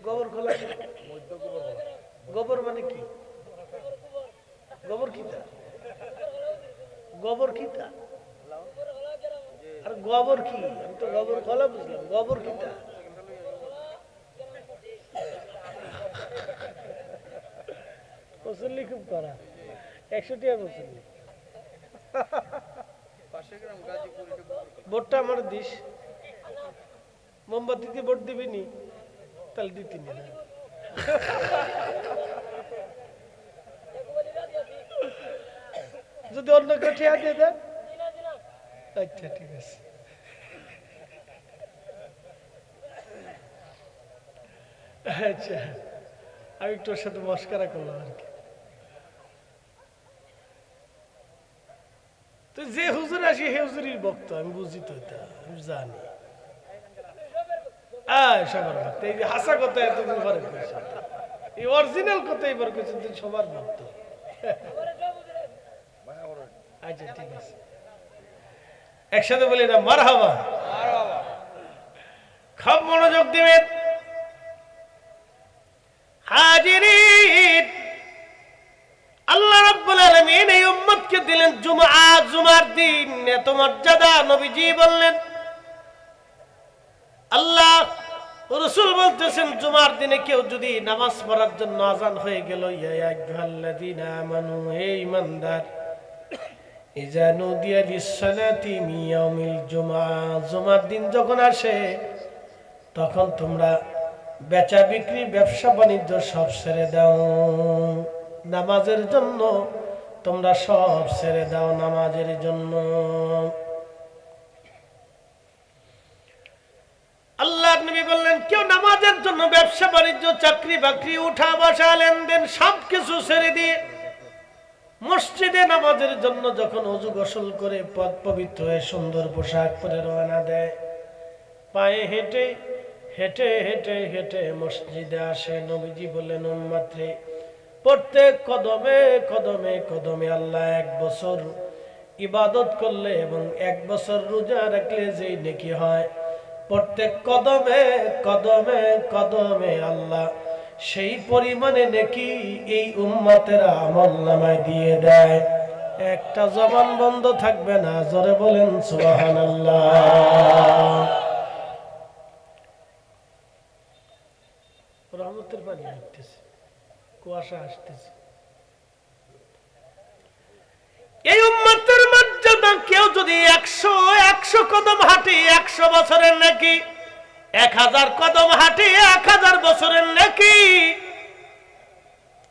A: গোবরখোলা গোবর মানে কি? গোবর কিতা? গোবর কিতা? আর গোবর কি? আমি তো গোবর খোলা বুঝলাম, গোবর কিতা? মুসল্লি খুব করা, 100 টাকা মুসল্লি। ভোটটা আমার দিস, মোমবাতিতে ভোট দিবি নি? তাহলে দিতি না। যদি অন্য কেউ ঠিয়া দিয়ে দেন, আচ্ছা ঠিক আছে। আচ্ছা, আমি একটু ওর সাথে মস্করা করলাম আর কি। তো যে হুজুর আসি হে হুজুরির ভক্ত, আমি বুঝি তো এটা, আমি জানি। সবার ভক্ত, এই যে হাসা কথা এতদিন পরে কইছে, এই অরিজিনাল কথা এবার কইছে যে সবার ভক্ত। আচ্ছা ঠিক আছে, একসাথে বলি না মারহাবা। খুব মনোযোগ দিবেন হাজিরিন। আল্লাহ রাব্বুল আলামিন এই উম্মতকে দিলেন জুমআ, জুমার দিন এত মর্যাদা। নবীজি বললেন আল্লাহ রাসূল বলতেছেন জুমার দিনে কেউ যদি নামাজ পড়ার জন্য আযান হয়ে গেল, ইয়া আইয়ুহাল্লাযীনা আমানু, হে ঈমানদার, ইযা নুদিয়া লিস-সালাতি মিন ইয়াউমিল জুমআ, জুমার দিন যখন আসে তখন তোমরা বেচা বিক্রি ব্যবসা বাণিজ্য সব ছেড়ে দাও, নামাজের জন্য তোমরা সব ছেড়ে দাও, নামাজের জন্য। আল্লাহর নবী বললেন কেউ নামাজের জন্য ব্যবসা বাণিজ্য চাকরি বাকরি উঠা বসা লেনদেন সবকিছু ছেড়ে দিয়ে মসজিদে নামাজের জন্য যখন ওযু গোসল করে পদ পবিত্র হয়ে সুন্দর পোশাক পরে রওনা দেয়, পায়ে হেঁটে হেঁটে হেঁটে হেঁটে মসজিদে আসে, নবীজি বললেন উম্মত রে, প্রত্যেক কদমে কদমে কদমে আল্লাহ 1 বছর ইবাদত করলে এবং 1 বছর রোজা রাখলে যেই নেকি হয়, প্রত্যেক কদমে কদমে কদমে আল্লাহ সেই পরিমাণে নেকি এই উম্মতের আমলনামায় দিয়ে দেয়। একটা জবান বন্ধ থাকবে না, জোরে বলেন সুবহানাল্লাহ। রহমতের পানি আসতেছে, কুয়াশা আসতেছে। এই উম্মতের মর্যাদা কেউ যদি 100 কদম হাঁটে 100 বছরের নেকি, 1000 কদম হাঁটে 1000 বছরের নেকি।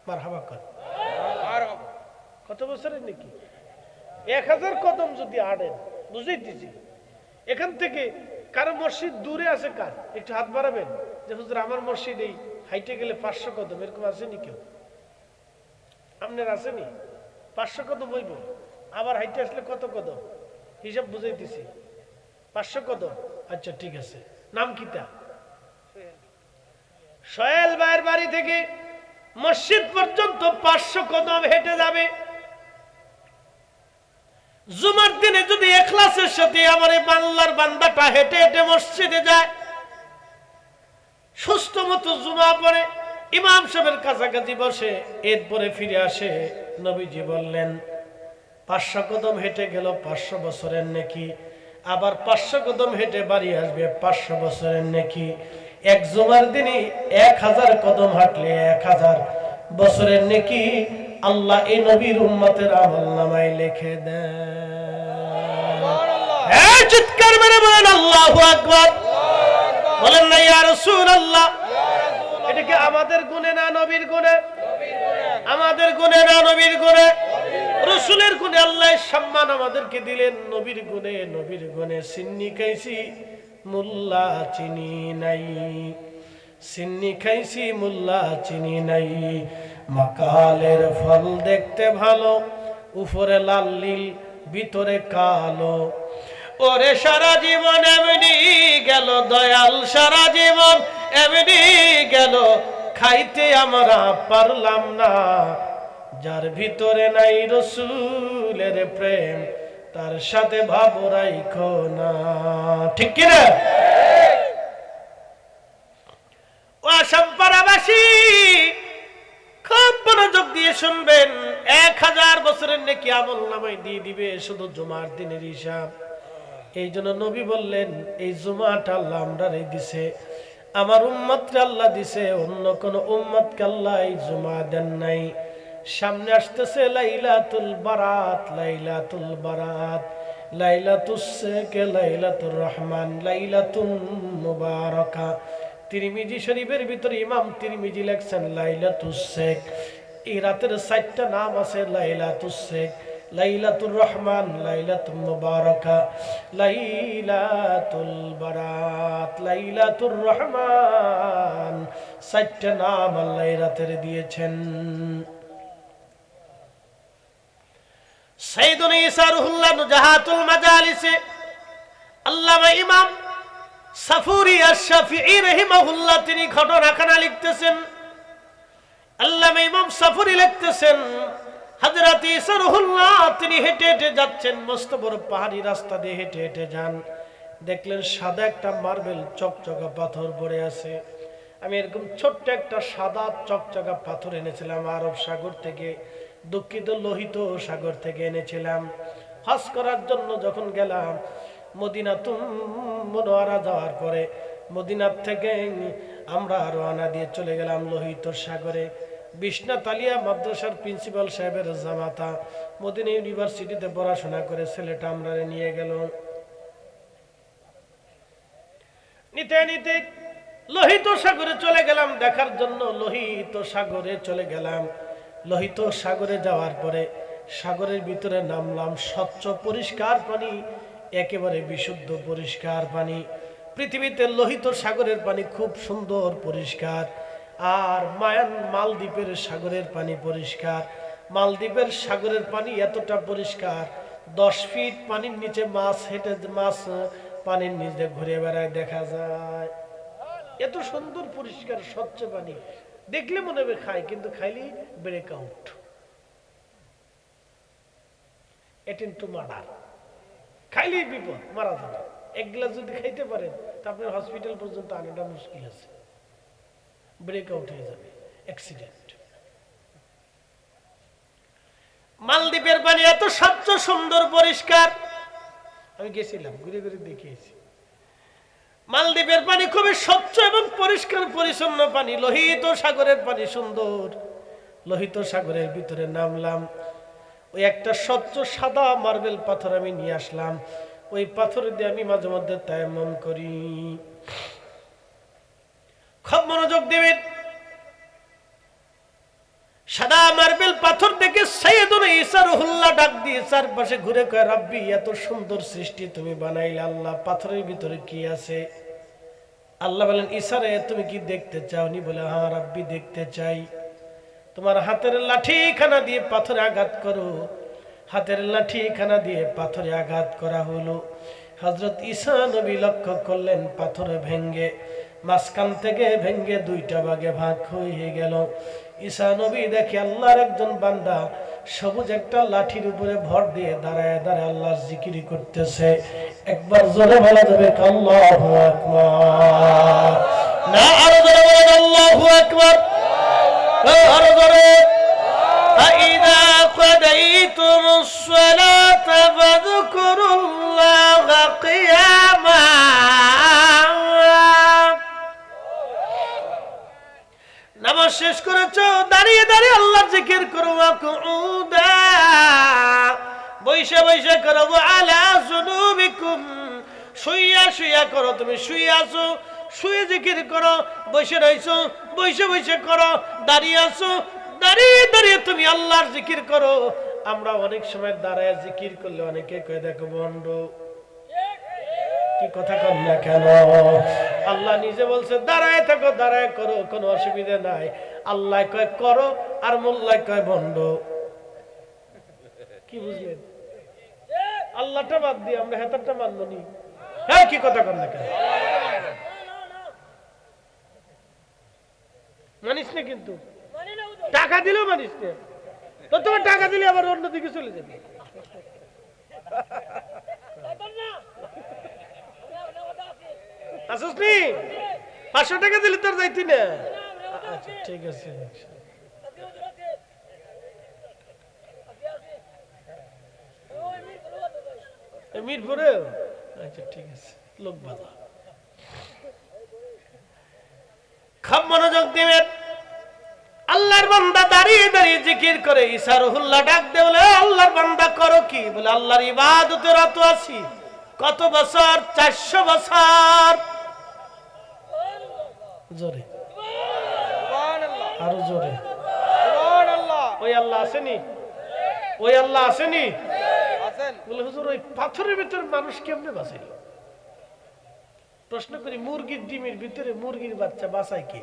A: মারহাবা কর, কত বছরের নেকি? 1000 কদম যদি হাঁটেন, বুঝেই দিছি। এখান থেকে কারো মসজিদ দূরে আছে, কার একটু হাত বাড়াবেন যে হুজুর আমার মসজিদ এই হাইটে গেলে 500 কদম, এরকম আসেনি কেউ? আপনার আসেনি? 500 কদম হইব, আবার হাইটে আসলে কত কদম হিসাব বুঝাইতেছি। 500 কদম, আচ্ছা ঠিক আছে। নাম কিতা? সোহেল ভাইয়ের বাড়ি থেকে মসজিদ পর্যন্ত 500 কদম হেঁটে যাবে। জুমার দিনে যদি ইখলাসের সাথে আমার এই বাংলার বান্দাটা হেঁটে হেঁটে মসজিদে যায়, সুস্থ মতো জুমা পড়ে ইমাম সাহেবের কাছাকাছি বসে, এরপরে ফিরে আসে, নবীজি বললেন 500 কদম হেঁটে গেল 500 বছরের নেকি, আবার 500 কদম হেঁটে বাড়ি আসবে 500 বছরের নেকি। এক জুমার দিনে 1000 কদম হাঁটলে 1000 বছরের নেকি আল্লাহ এই নবীর উম্মতের আমলনামায় লিখে দেন। হ্যাঁ, চিৎকার মেরে বলেন আল্লাহু আকবার। বলেন না ইয়া রাসূলুল্লাহ। এটা কি আমাদের গুণে না নবীর গুণে? আমাদের গুণে না নবীর গুণে? রাসূলের গুণে আল্লাহ সম্মান আমাদেরকে দিলেন, নবীর গুণে নবীর গুণে। সিন্নি খাইছি মুল্লা চিনি নাই, সিন্নি খাইছি মুল্লা চিনি নাই, মাকালের ফল দেখতে ভালো, উপরে লাল নীল ভিতরে কালো, ওরে সারা জীবন এমনি গেল দয়াল, সারা জীবন এমনি গেল, খাইতে আমরা পারলাম না, যার ভিতরে নাই রাসূলের প্রেম তার সাথে ভাব রাইখো না। ঠিক কি না? ও আসামপাড়াবাসী খুব মনোযোগ দিয়ে শুনবেন, 1000 বছরের নেকি আমলনামায় দিয়ে দিবে শুধু জুমার দিনের হিসাব। এই জন্য নবী বললেন এই জুমাটা আল্লাহ আমরারে দিছে, আমার উম্মতকে আল্লাহ দিছে, অন্য কোন উম্মতকে আল্লাহ এই জুমা দেন নাই। সামনে আসতেছে লাইলাতুল বারাত, লাইলাতুল বারাত, লাইলাতুস শেখ, লাইলাতুর রহমান, লাইলাতুন মুবারাকা। তিরমিজি শরীফের ভিতরে ইমাম তিরমিজি লেখছেন লাইলাতুস শেখ। এই রাতের 4টা নাম আছে, লাইলাতুস শেখ, লাইলাতুর রহমান, লাইলাতুল মুবারাকা, লাইলাতুল বারাত, লাইলাতুর রহমান। 4টা নাম আল্লাহ এই রাতের দিয়েছেন। সাইয়্যিদুনা ঈসা রুহুল্লাহ নুজাহাতুল মাজালিসে আল্লামা ইমাম সাফুরি আশ-শাফিঈ রাহিমাহুল্লাহ তিনি ঘটনাখানা লিখতেছেন। আল্লামা ইমাম সাফুরি লিখতেছেন হযরত ঈসা রুহুল্লাহ তিনি হেঁটে হেঁটে যাচ্ছেন, মস্ত বড় পাহাড়ি রাস্তা দিয়ে হেঁটে হেঁটে যান, দেখলেন সাদা একটা মার্বেল চকচকা পাথর পড়ে আছে। আমি এরকম ছোট্ট একটা সাদা চকচকা পাথর এনেছিলাম আরব সাগর থেকে, দুঃখিত লোহিত সাগর থেকে এনেছিলাম। হজ করার জন্য যখন গেলাম, মদিনাতুল মুনাওয়ারা যাওয়ার পরে মদিনার থেকে আমরা রওনা দিয়ে চলে গেলাম লোহিত সাগরে। বিশ্বনাথ আলিয়া মাদ্রাসার প্রিন্সিপাল সাহেবের জামাতা মদিনা ইউনিভার্সিটিতে পড়াশোনা করে ছেলেটা আমরা নিয়ে গেল। নিতে নিতে লোহিত সাগরে চলে গেলাম দেখার জন্য। লোহিত সাগরে চলে গেলাম। লোহিত সাগরে যাওয়ার পরে সাগরের ভিতরে নামলাম। স্বচ্ছ পরিষ্কার পানি, একেবারে বিশুদ্ধ পরিষ্কার পানি। পৃথিবীতে লোহিত সাগরের পানি খুব সুন্দর পরিষ্কার। আর মালদ্বীপের সাগরের পানি পরিষ্কার। মালদ্বীপের সাগরের পানি এতটা পরিষ্কার, 10 ফিট পানির নিচে মাছ পানির নিচে ঘুরে বেড়ায় দেখা যায়। এত সুন্দর পরিষ্কার স্বচ্ছ পানি, দেখলে মনে হবে খাই, কিন্তু খাইলে break out, attempt to murder, খাইলেই বিপদ, মারা যাবে। এক গ্লাস যদি খাইতে পারেন তা আপনার হসপিটাল পর্যন্ত আনাটা মুশকিল আছে, ব্রেক আউট হয়ে যাবে, অ্যাক্সিডেন্ট। মালদ্বীপের পানি এত স্বচ্ছ সুন্দর পরিষ্কার, আমি গেছিলাম, ঘুরে ঘুরে দেখিয়েছি। মালদ্বীপের পানি খুবই স্বচ্ছ এবং পরিষ্কার পরিচ্ছন্ন পানি। লোহিত সাগরের পানি সুন্দর। লোহিত সাগরের ভিতরে নামলাম। ওই একটা স্বচ্ছ সাদা মার্বেল পাথর আমি নিয়ে আসলাম। ওই পাথর দিয়ে আমি মাঝে মধ্যে তায়াম্মুম করি। খুব মনোযোগ দেবেন। সাদা মার্বেল পাথর দেখে সাইয়েদুনা ঈসা রুহুল্লাহ ডাক দিয়ে চারপাশে ঘুরে কয়, রাব্বি, এত সুন্দর সৃষ্টি তুমি বানাইলে আল্লাহ, পাথরের ভিতরে কি আছে? আল্লাহ বলেন, ঈসা রে, তুমি কি দেখতে চাও? নি বলে, হ্যাঁ রাব্বি, দেখতে চাই। তোমার হাতের লাঠি খানা দিয়ে পাথরে আঘাত করো। হাতের লাঠি খানা দিয়ে পাথরে আঘাত করা হলো। হযরত ঈসা নবী লক্ষ্য করলেন পাথর ভেঙ্গে, মাঝখান থেকে ভেঙ্গে 2টা ভাগে ভাগ হয়ে গেল। ঈসা নবী দেখে আল্লাহর একজন বান্দা সবুজ একটা লাঠির উপরে ভর দিয়ে দাঁড়ায় দাঁড়ায় আল্লাহর জিকির করতেছে। একবার জোরে বলা যাবে আল্লাহু আকবার? না, আরো জোরে বলেন আল্লাহু আকবার। আরো জোরে। فإذا قضيتم الصلاة فاذكروا الله قياما। নামাজ শেষ করেছো, দাঁড়িয়ে দাঁড়িয়ে আল্লাহর জিকির করো। ওয়াকুউদা, বৈশা বৈশা করো। আলা জুনুবিকুম, শুইয়া শুইয়া করো। তুমি শুয়ে আছো, শুয়ে জিকির করো। বসে রইছো, বসে বসে করো। দাঁড়িয়ে আছো, দাঁড়িয়ে দাঁড়িয়ে তুমি আল্লাহর জিকির করো। আমরা অনেক সময় দাঁড়ায় জিকির করলে অনেকে কয়ে, দেখো বন্ড, কি কথা কর না কেন? আল্লাহ নিজে বলছে দাঁড়ায় থাকো, দাঁড়ায় করো, কোনো অসুবিধা নাই। আল্লাহ কয় করো, আর মোল্লায় কয় বন্ড। কি বুঝলেন? আল্লাহটা বাদ দিয়ে আমরা হেতারটা মানব নি। হ্যাঁ, কি কথা কর না কেন? মানিস না, কিন্তু টাকা দিলেও মানিস না। তো তোমার টাকা দিলে আবার অন্যদিকে চলে যাবে। আসুস নি, 500 টাকা দিলে তোর যাইতি না। আচ্ছা ঠিক আছে, মিরপুরে। আচ্ছা ঠিক আছে, লোক ভালো। খুব মনোযোগ দিবেন। আল্লাহর বান্দা দাঁড়িয়ে দাঁড়িয়ে জিকির করে। ঈসা রুহুল্লাহ ডাক দে, বলে, আল্লাহর বান্দা করো কি? বলে, আল্লাহর ইবাদতে রত আছি। কত বছর? 400 বছর। জোরে, আরো জোরে। ওই আল্লাহ আসেনি? ওই আল্লাহ আসেনি? বলে, হুজুর, ওই পাথরের ভিতরে মানুষ কেমনে বাঁচাইল? প্রশ্ন করি, মুরগির ডিমের ভিতরে মুরগির বাচ্চা বাঁচায় কে?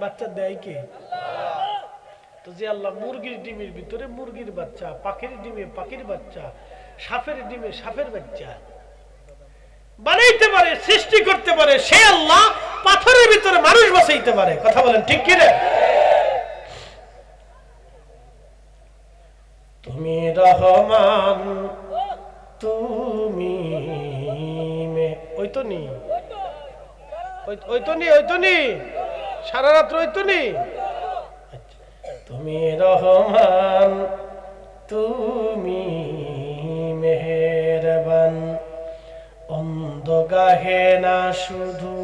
A: বাচ্চা দেয় কে? তো যে আল্লাহ মুরগির ডিমের ভিতরে মুরগির বাচ্চা, পাখির ডিমে পাখির বাচ্চা, সাপের ডিমে সাপের বাচ্চা বানাইতে পারে, সৃষ্টি করতে পারে, সে আল্লাহ পাথরের ভিতরে মানুষ বাঁচাইতে পারে। কথা বলেন ঠিক কি না? তুমি রহমান, তুমি ওই তো নি, ওই তো নি, ওই তো নি, সারা রাত্র ওই তো নি। তুমি রহমান, তুমি মেহেরবান, মন্দ গাহে না শুধু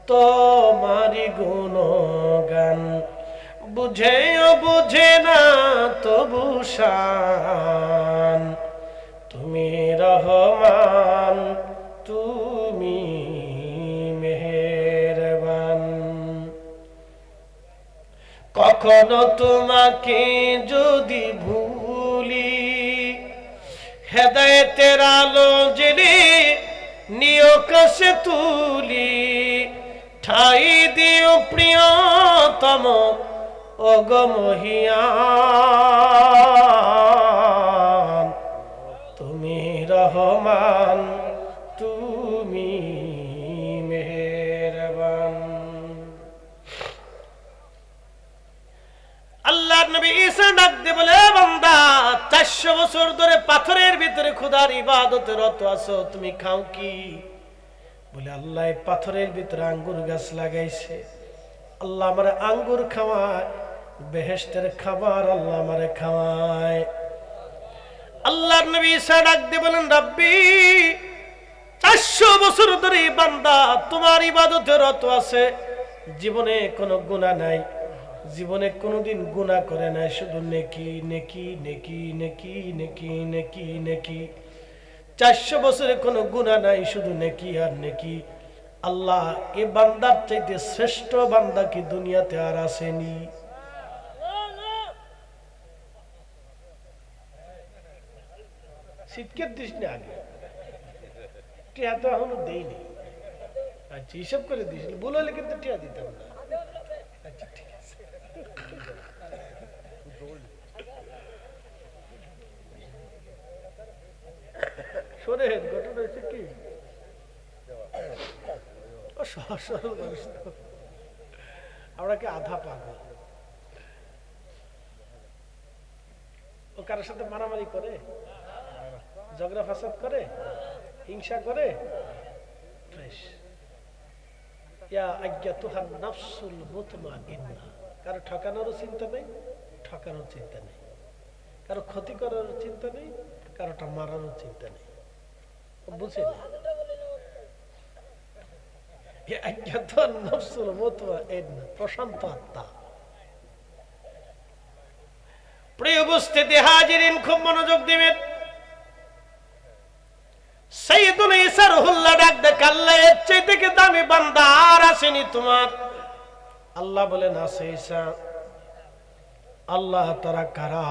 A: তোমারি গুণগান, বুঝেও বুঝে না তবু শান, তুমি রহমান তুমি মেহেরবান। কখনো তোমাকে যদি ভুলি, হেদায়েতের আলো জেনে নিয় কাছে তুলি, ঠাই দিও প্রিয়তম অগমহিয়ান, তুমি রহমান তুমি মেহেরবান। আল্লাহর নবী ঈসা ডাক দিয়ে বলে, বান্দা 400 বছর ধরে পাথরের ভিতরে খোদার ইবাদতে রত আছো, তুমি খাও কি? বলে আল্লাহ পাথরের ভিতরে আঙ্গুর গাছ লাগাইছে, আল্লাহ আমারে আঙ্গুর খাওয়ায়, বেহেশতের খাবার আল্লাহ আমারে খাওয়ায়। আল্লাহর নবী ঈসা ডাক দিয়ে বলেন, রাব্বি 400 বছর ধরে বান্দা তোমার ইবাদতে রত আছে, জীবনে কোনো গুনাহ নাই, জীবনে কোনোদিন গুনাহ করে নাই, শুধু নেকি নেকি নেকি নেকি নেকি নেকি নেকি। 400 বছরে কোনো গুনাহ নাই, শুধু নেকি আর নেকি। আল্লাহ এ বান্দার চাইতে শ্রেষ্ঠ বান্দা কি দুনিয়াতে আর আসেনি? শীতকের দিস না, আগে টিয়া তো এখনো দেয়নি। আচ্ছা হিসাব করে দিয়েছিল, বলে হলে কিন্তু টিয়া দিতাম না। আচ্ছা ঠিক আছে, শোনেন ঘটনা হচ্ছে কি, আমরা কি আধা পাগল, ও কারোর সাথে মারামারি করে, ঝগড়া ফাসাদ করে, হিংসা করে, কারো ঠকানোর চিন্তা নেই, ঠকানোর চিন্তা নেই, কারো ক্ষতি করার চিন্তা নেই, কারোটা মারার চিন্তা নেই, বুঝে না। প্রশান্ত আত্মা। প্রিয় উপস্থিতি হাজিরিন, খুব মনোযোগ দিবেন। সাইয়্যিদুল ঈসা রুহুল্লাহ ডাক দেখ, আল্লাহ এর চাইতে কি দামি বান্দা আর আসেনি তোমার? আল্লাহ বলেন, আছে ঈসা। আল্লাহ তারা কারা?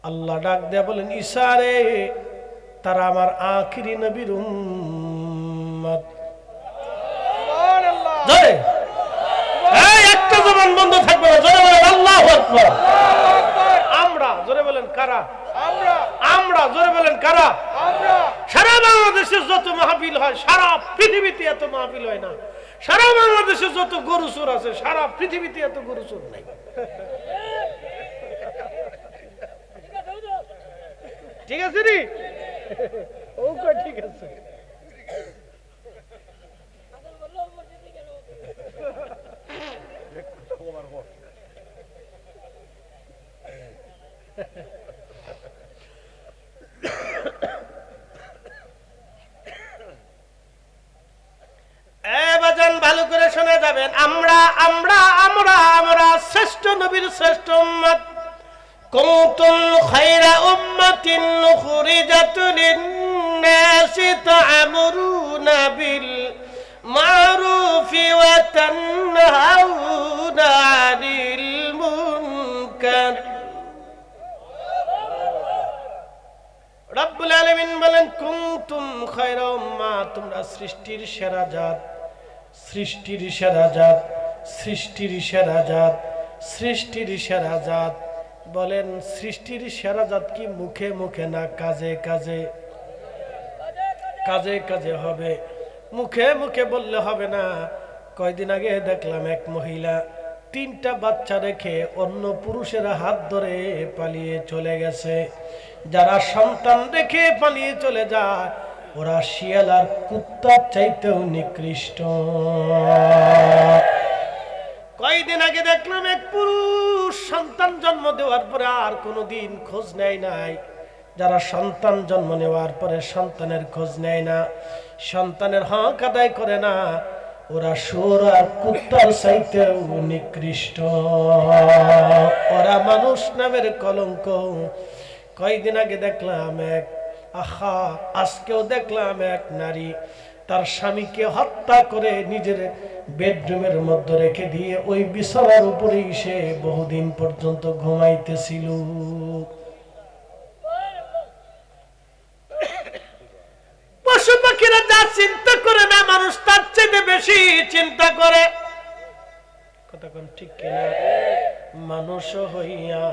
A: আল্লাহ ডাক দেয়া বলেন, ঈসা রে, তারা আমার আখিরি নবীর উম্মত। জোরে এই একটা জবান বন্ধ থাকবে না, জোরে বলেন আল্লাহু আকবার। আমরা জোরে বলেন কারা? আমরা। আমরা জোরে বলেন কারা? আমরা। সারা বাংলাদেশে যত মাহফিল হয়, সারা পৃথিবীতে এত মাহফিল হয় না। সারা বাংলাদেশে যত গরু চোর আছে, সারা পৃথিবীতে এত গরু চোর নাই। ঠিক আছে রে? ও ঠিক আছে। ভালো করে শোনা যাবেন, আমরা আমরা আমরা আমরা শ্রেষ্ঠ নবীর শ্রেষ্ঠ উম্মত। কুনতুম খায়রা উম্মাতিন উখরিজাত লিন-নাসি তা'মুরুনা বিল মা'রুফি ওয়া তানহাউনা 'আনিল মুনকার। রব্বুল আলামিন বলেন, কুনতুম খায়রা উম্মাহ, তোমরা সৃষ্টির সেরা জাত, সৃষ্টির সেরা জাত, সৃষ্টির সেরা জাত, সৃষ্টির সেরা জাত। বলেন সৃষ্টির সেরা জাত কি মুখে মুখে না কাজে কাজে? কাজে কাজে হবে, মুখে মুখে বললে হবে না। কয়দিন আগে দেখলাম এক মহিলা 3টা বাচ্চা রেখে অন্য পুরুষেরা হাত ধরে পালিয়ে চলে গেছে। যারা সন্তান রেখে পালিয়ে চলে যায়, ওরা শিয়াল আর কুত্তার চাইতেও নিকৃষ্ট। কয়দিন আগে দেখলাম এক পুরুষ সন্তান জন্ম দেওয়ার পরে আর কোনোদিন খোঁজ নেয় নাই, যারা সন্তান জন্ম নেওয়ার পরে সন্তানের খোঁজ নেয় না, সন্তানের হক আদায় করে না, ওরা শুয়োর আর কুত্তার চাইতেও নিকৃষ্ট। ওরা মানুষ নামের কলঙ্ক। কয়েকদিন আগে দেখলাম আজকেও দেখলাম এক নারী তার স্বামীকে হত্যা করে নিজের বেডরুমের মধ্যে রেখে দিয়ে ওই বিছানার উপরেই সে বহুদিন পর্যন্ত ঘুমাইতেছিল। পশু পাখিরা যা চিন্তা করে না, মানুষ তার চেয়ে বেশি চিন্তা করে। কথা কোন ঠিক কিনা? মানুষ হইয়া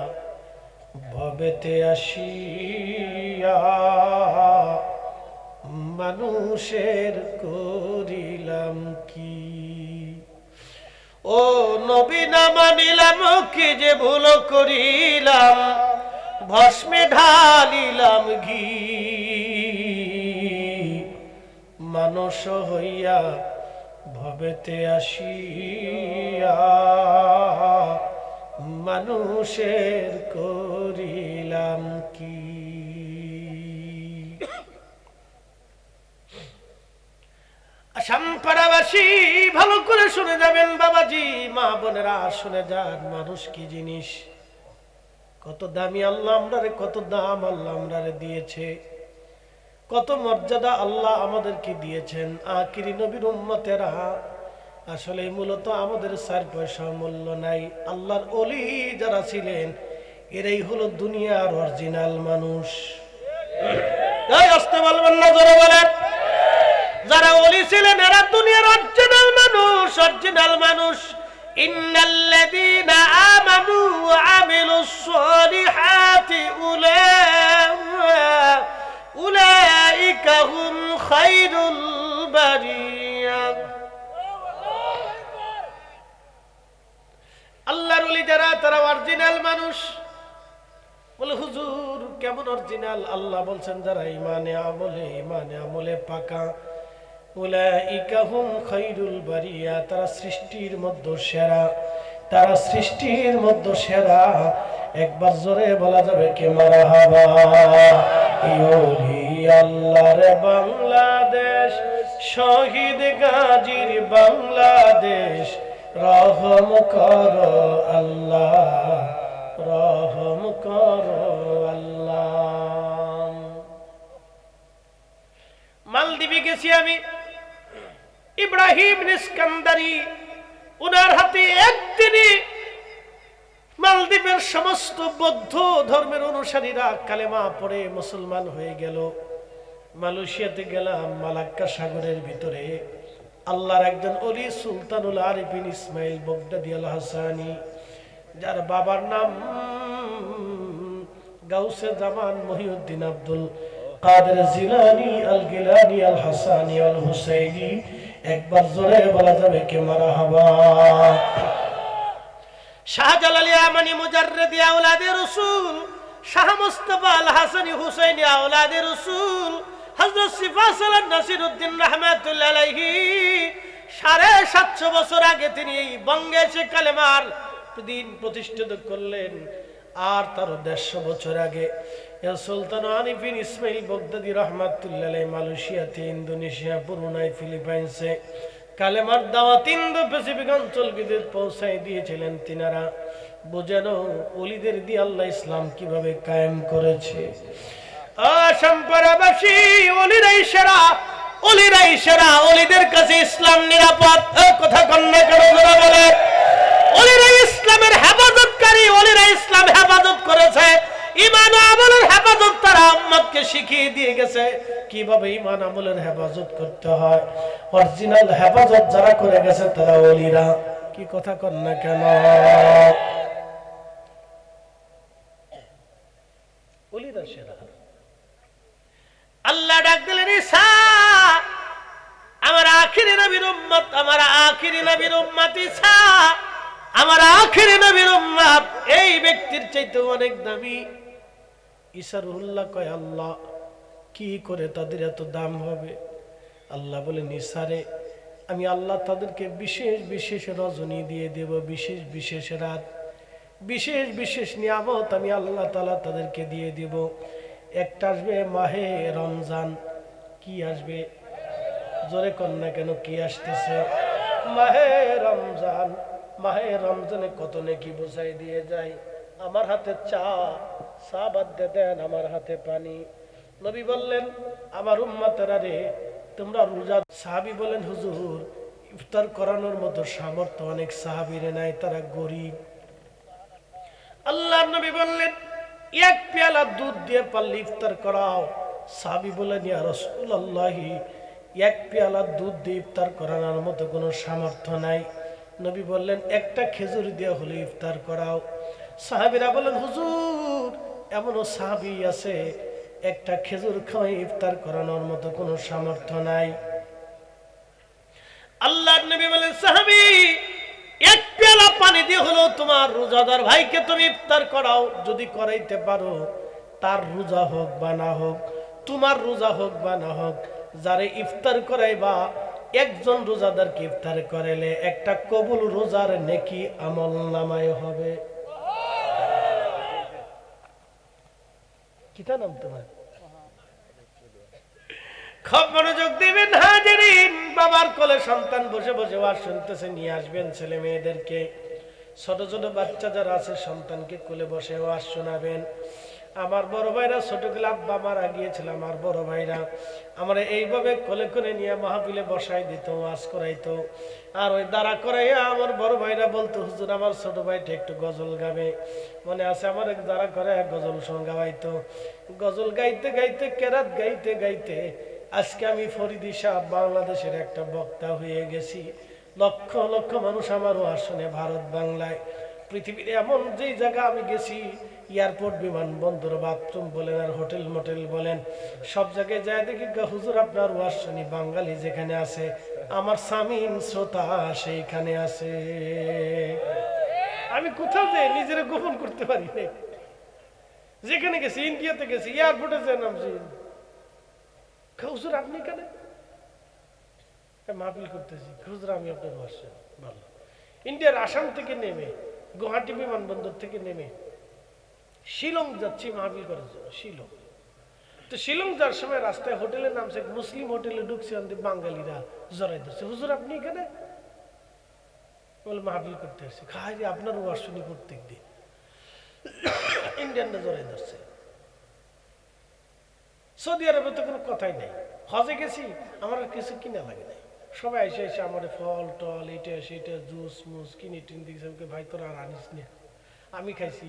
A: ভবেতে আসিয়া মানুষের করিলাম কি? ও নবী না মানিলাম, কি যে ভুল করিলাম, ভস্মে ঢালিলাম ঘি। মানুষ হইয়া ভবেতে আসিয়া মানুষের করিলাম কি? আসামপাড়াবাসী ভালো করে শুনে যাবেন বাবাজি, মা বোনেরা শুনে যান। মানুষ কি জিনিস, কত দামি আল্লাহ আমরারে, কত দাম আল্লাহ আমরারে দিয়েছে, কত মর্যাদা আল্লাহ আমাদেরকে দিয়েছেন। আখিরি নবীর উম্মতেরা আসলে মূলত আমাদের 4 পয়সা মূল্য নাই। আল্লাহর ওলি যারা ছিলেন এরাই হলো দুনিয়ার অরিজিনাল মানুষ। আসতে বলবেন না, জোরে বলেন। যারা ওলি ছিলেন এরা দুনিয়ার অরিজিনাল মানুষ, অরিজিনাল মানুষ। ইন্নাল্লাযীনা আমানু ওয়া আমিলুস সালিহাতি উলাইকা হুম খায়রুল বারিয়া। আল্লাহর ওলি যারা, তারা অরিজিনাল মানুষ। বলে হুজুর কেমন অরিজিনাল? আল্লাহ বলছেন যারা ইমানে আমলে পাকা, উলাইকা হুম খায়রুল বারিয়া, তারা সৃষ্টির মধ্যে সেরা, তারা সৃষ্টির মধ্যে সেরা। একবার জোরে বলা যাবে কি মারহাবা? আল্লাহর বাংলাদেশ, শহীদ গাজীর বাংলাদেশ, রহম করো আল্লাহ, রহম করো আল্লাহ। মালদ্বীপে গেছি আমি, ইব্রাহিম ইস্কান্দারি, উনার হাতে একদিনই মালদ্বীপের সমস্ত বৌদ্ধ ধর্মের অনুসারীরা কালেমা পড়ে মুসলমান হয়ে গেল। মালয়েশিয়াতে গেলাম, মালাক্কা সাগরের ভিতরে আল্লাহর একজন ওলি সুলতানুল আরিফিন ইসমাইল বগদাদি আল হাসানি, যার বাবার নাম গাউসে জামান মহিউদ্দিন আব্দুল কাদের জিলানী আল গিলানী আল হাসানি আল হুসাইনি। একবার জোরে বলা যাবে কি মারহাবা? শাহজালাল ইয়ামানি মুজাররিদি আওলাদে রাসূল, শাহ মুস্তাফা আল হাসানি হুসাইনি আওলাদে রাসূল, হযরত সিফাসাল নাসিরউদ্দিন রাহমাতুল্লাহ আলাইহি 750 বছর আগে তিনি এই বঙ্গে এসে কালেমার দিন প্রতিষ্ঠিত করলেন। আর তার 150 বছর আগে সুলতান আরিফিন ইসমাইল বগদাদি রাহমাতুল্লাহ আলাইহি মালয়েশিয়াতে, ইন্দোনেশিয়া, ব্রুনাই, ফিলিপাইন্সে কালেমার দাওয়াত ইন্দো প্যাসিফিক অঞ্চলকে পৌঁছায় দিয়েছিলেন তিনারা। বুঝেন ওলিদের দিয়ে আল্লাহ ইসলাম কিভাবে কায়েম করেছে। সম্পরাবাসী ওলিরাই সেরা, ওলিরাই সেরা, ওলিদের কাছে ইসলাম নিরাপদ। কথা কন্যা কেন বলে? ওলিরাই ইসলামের হেফাজতকারী, ওলিরাই ইসলাম হেফাজত করেছে। ঈমান ও আমলের হেফাজত তারা উম্মতকে শিখিয়ে দিয়ে গেছে কিভাবে ঈমান আমলের হেফাজত করতে হয়। অরিজিনাল হেফাজত যারা করে গেছে তারা ওলিরা। কি কথা কন না কেন? ওলিরা সেরা। আল্লাহ ডাক দিলেন, ঈসা আমার আখিরি নবীর উম্মত, আমার আখিরি নবীর উম্মত ঈসা, আমার আখিরি নবীর উম্মত এই ব্যক্তির চাইতে অনেক দামি। ঈসা রুহুল্লাহ কয়, আল্লাহ কি করে তাদের এত দাম হবে? আল্লাহ বলেন, ঈসারে আমি আল্লাহ তাদেরকে বিশেষ বিশেষ রজনী দিয়ে দেব, বিশেষ বিশেষ রাত, বিশেষ বিশেষ নিয়ামত আমি আল্লাহ তাআলা তাদেরকে দিয়ে দেব। একটা আসবে মাহে রমজান। কি আসবে? জোরে কন্যা কেন? কি আসতেছে? মাহে রমজান। মাহে রমজানে কত নেকি বোঝাই দিয়ে যায়। আমার হাতে চা, চা বাদ দিয়ে দেন, আমার হাতে পানি। নবী বললেন, আমার উম্মতেরা রে, তোমরা রোজা। সাহাবী বলেন, হুজুর ইফতার করানোর মতো সামর্থ্য অনেক সাহাবীরে নাই, তারা গরিব। আল্লাহর নবী বললেন, এক পেয়ালা দুধ দিয়ে পারলে ইফতার করাও। সাহাবী বলেন, ইয়া রাসূলুল্লাহ, এক পেয়ালা দুধ দিয়ে ইফতার করানোর মতো কোনো সামর্থ্য নাই। নবী বললেন, একটা খেজুর দিয়ে হলে ইফতার করাও। সাহাবীরা বলেন, হুজুর এমনও সাহাবী আছে একটা খেজুর খাওয়াই ইফতার করানোর মতো কোনো সামর্থ্য নাই। আল্লাহর নবী বলেন, সাহাবী এক পেয়ালা পানি দিয়ে হলো তোমার রোজাদার ভাইকে তুমি ইফতার করাও। যদি করাইতে পারো, তার রোজা হোক বা না হোক, তোমার রোজা হোক বা না হোক, যারে ইফতার করাইবা একজন রোজাদারকে ইফতার করাইলে একটা কবুল রোজার নেকি আমল নামায় হবে। কিটা নাম তোমার? খুব মনোযোগ দিবেন হাজিরিন। বাবার কোলে সন্তান বসে বসে ওয়াজ শুনতেছে, নিয়ে আসবেন ছেলে মেয়েদেরকে। ছোট ছোট বাচ্চা যারা আছে সন্তানকে কোলে বসে ওয়াজ শোনাবেন। আমার বড় ভাইরা ছোটগুলো আব্বা মারা গিয়েছিল, আমার বড় ভাইরা আমার এইভাবে কোলে করে নিয়ে মাহফিলে বসাই দিত, ওয়াজ করাইতো। আর ওই দাঁড়া করাইয়া আমার বড় ভাইরা বলতো, হুজুর আমার ছোট ভাইটা একটু গজল গাবে। মনে আছে আমার এক দাঁড়া করে গজল সঙ্গ গাইতো। গজল গাইতে গাইতে, কেরাত গাইতে গাইতে আজকে আমি ফরিদি সাহেব বাংলাদেশের একটা বক্তা হয়ে গেছি। লক্ষ লক্ষ মানুষ আমার ওয়াজ শুনে ভারত বাংলায়। পৃথিবীর এমন যেই জায়গা আমি গেছি, এয়ারপোর্ট, বিমানবন্দর, বাথরুম বলেন আর হোটেল মোটেল বলেন, সব জায়গায় যায় দেখি হুজুর আপনার ওয়াজ শুনি। বাঙালি যেখানে আছে, আমার সামিন শ্রোতা সেইখানে আছে। আমি কোথাও যাই নিজেরা গোপন করতে পারি না। যেখানে গেছি, ইন্ডিয়াতে গেছি, এয়ারপোর্টে যে নামছি, হুজুর আপনি কেন মাহফিল করতেছি? হুজুর আমি আপনার ওয়াজ শুনি। ভালো। ইন্ডিয়ার আসাম থেকে নেমে, গুয়াহাটি বিমানবন্দর থেকে নেমে শিলং যাচ্ছি মাহফিল করার জন্য। শিলং তো শিলং যাওয়ার সময় রাস্তায় হোটেলের নামছে, মুসলিম হোটেলে ঢুকছে, বাঙালিরা জড়াই ধরছে, হুজুর আপনি এখানে? বলে মাহফিল করতে আসছে। খাই যে আপনার ওয়াজ শুনি প্রত্যেক দিন। ইন্ডিয়ানরা জড়াই ধরছে। সৌদি আরবে তো কোনো কথাই নাই। হজে গেছি, আমার আর কিছু কিনা লাগে নাই। সবাই এসে এসে আমার ফল টল এটা সেটা জুস মুস কিনে টিন দিয়েছে। ভাই তোরা আর আনিস না, আমি খাইছি।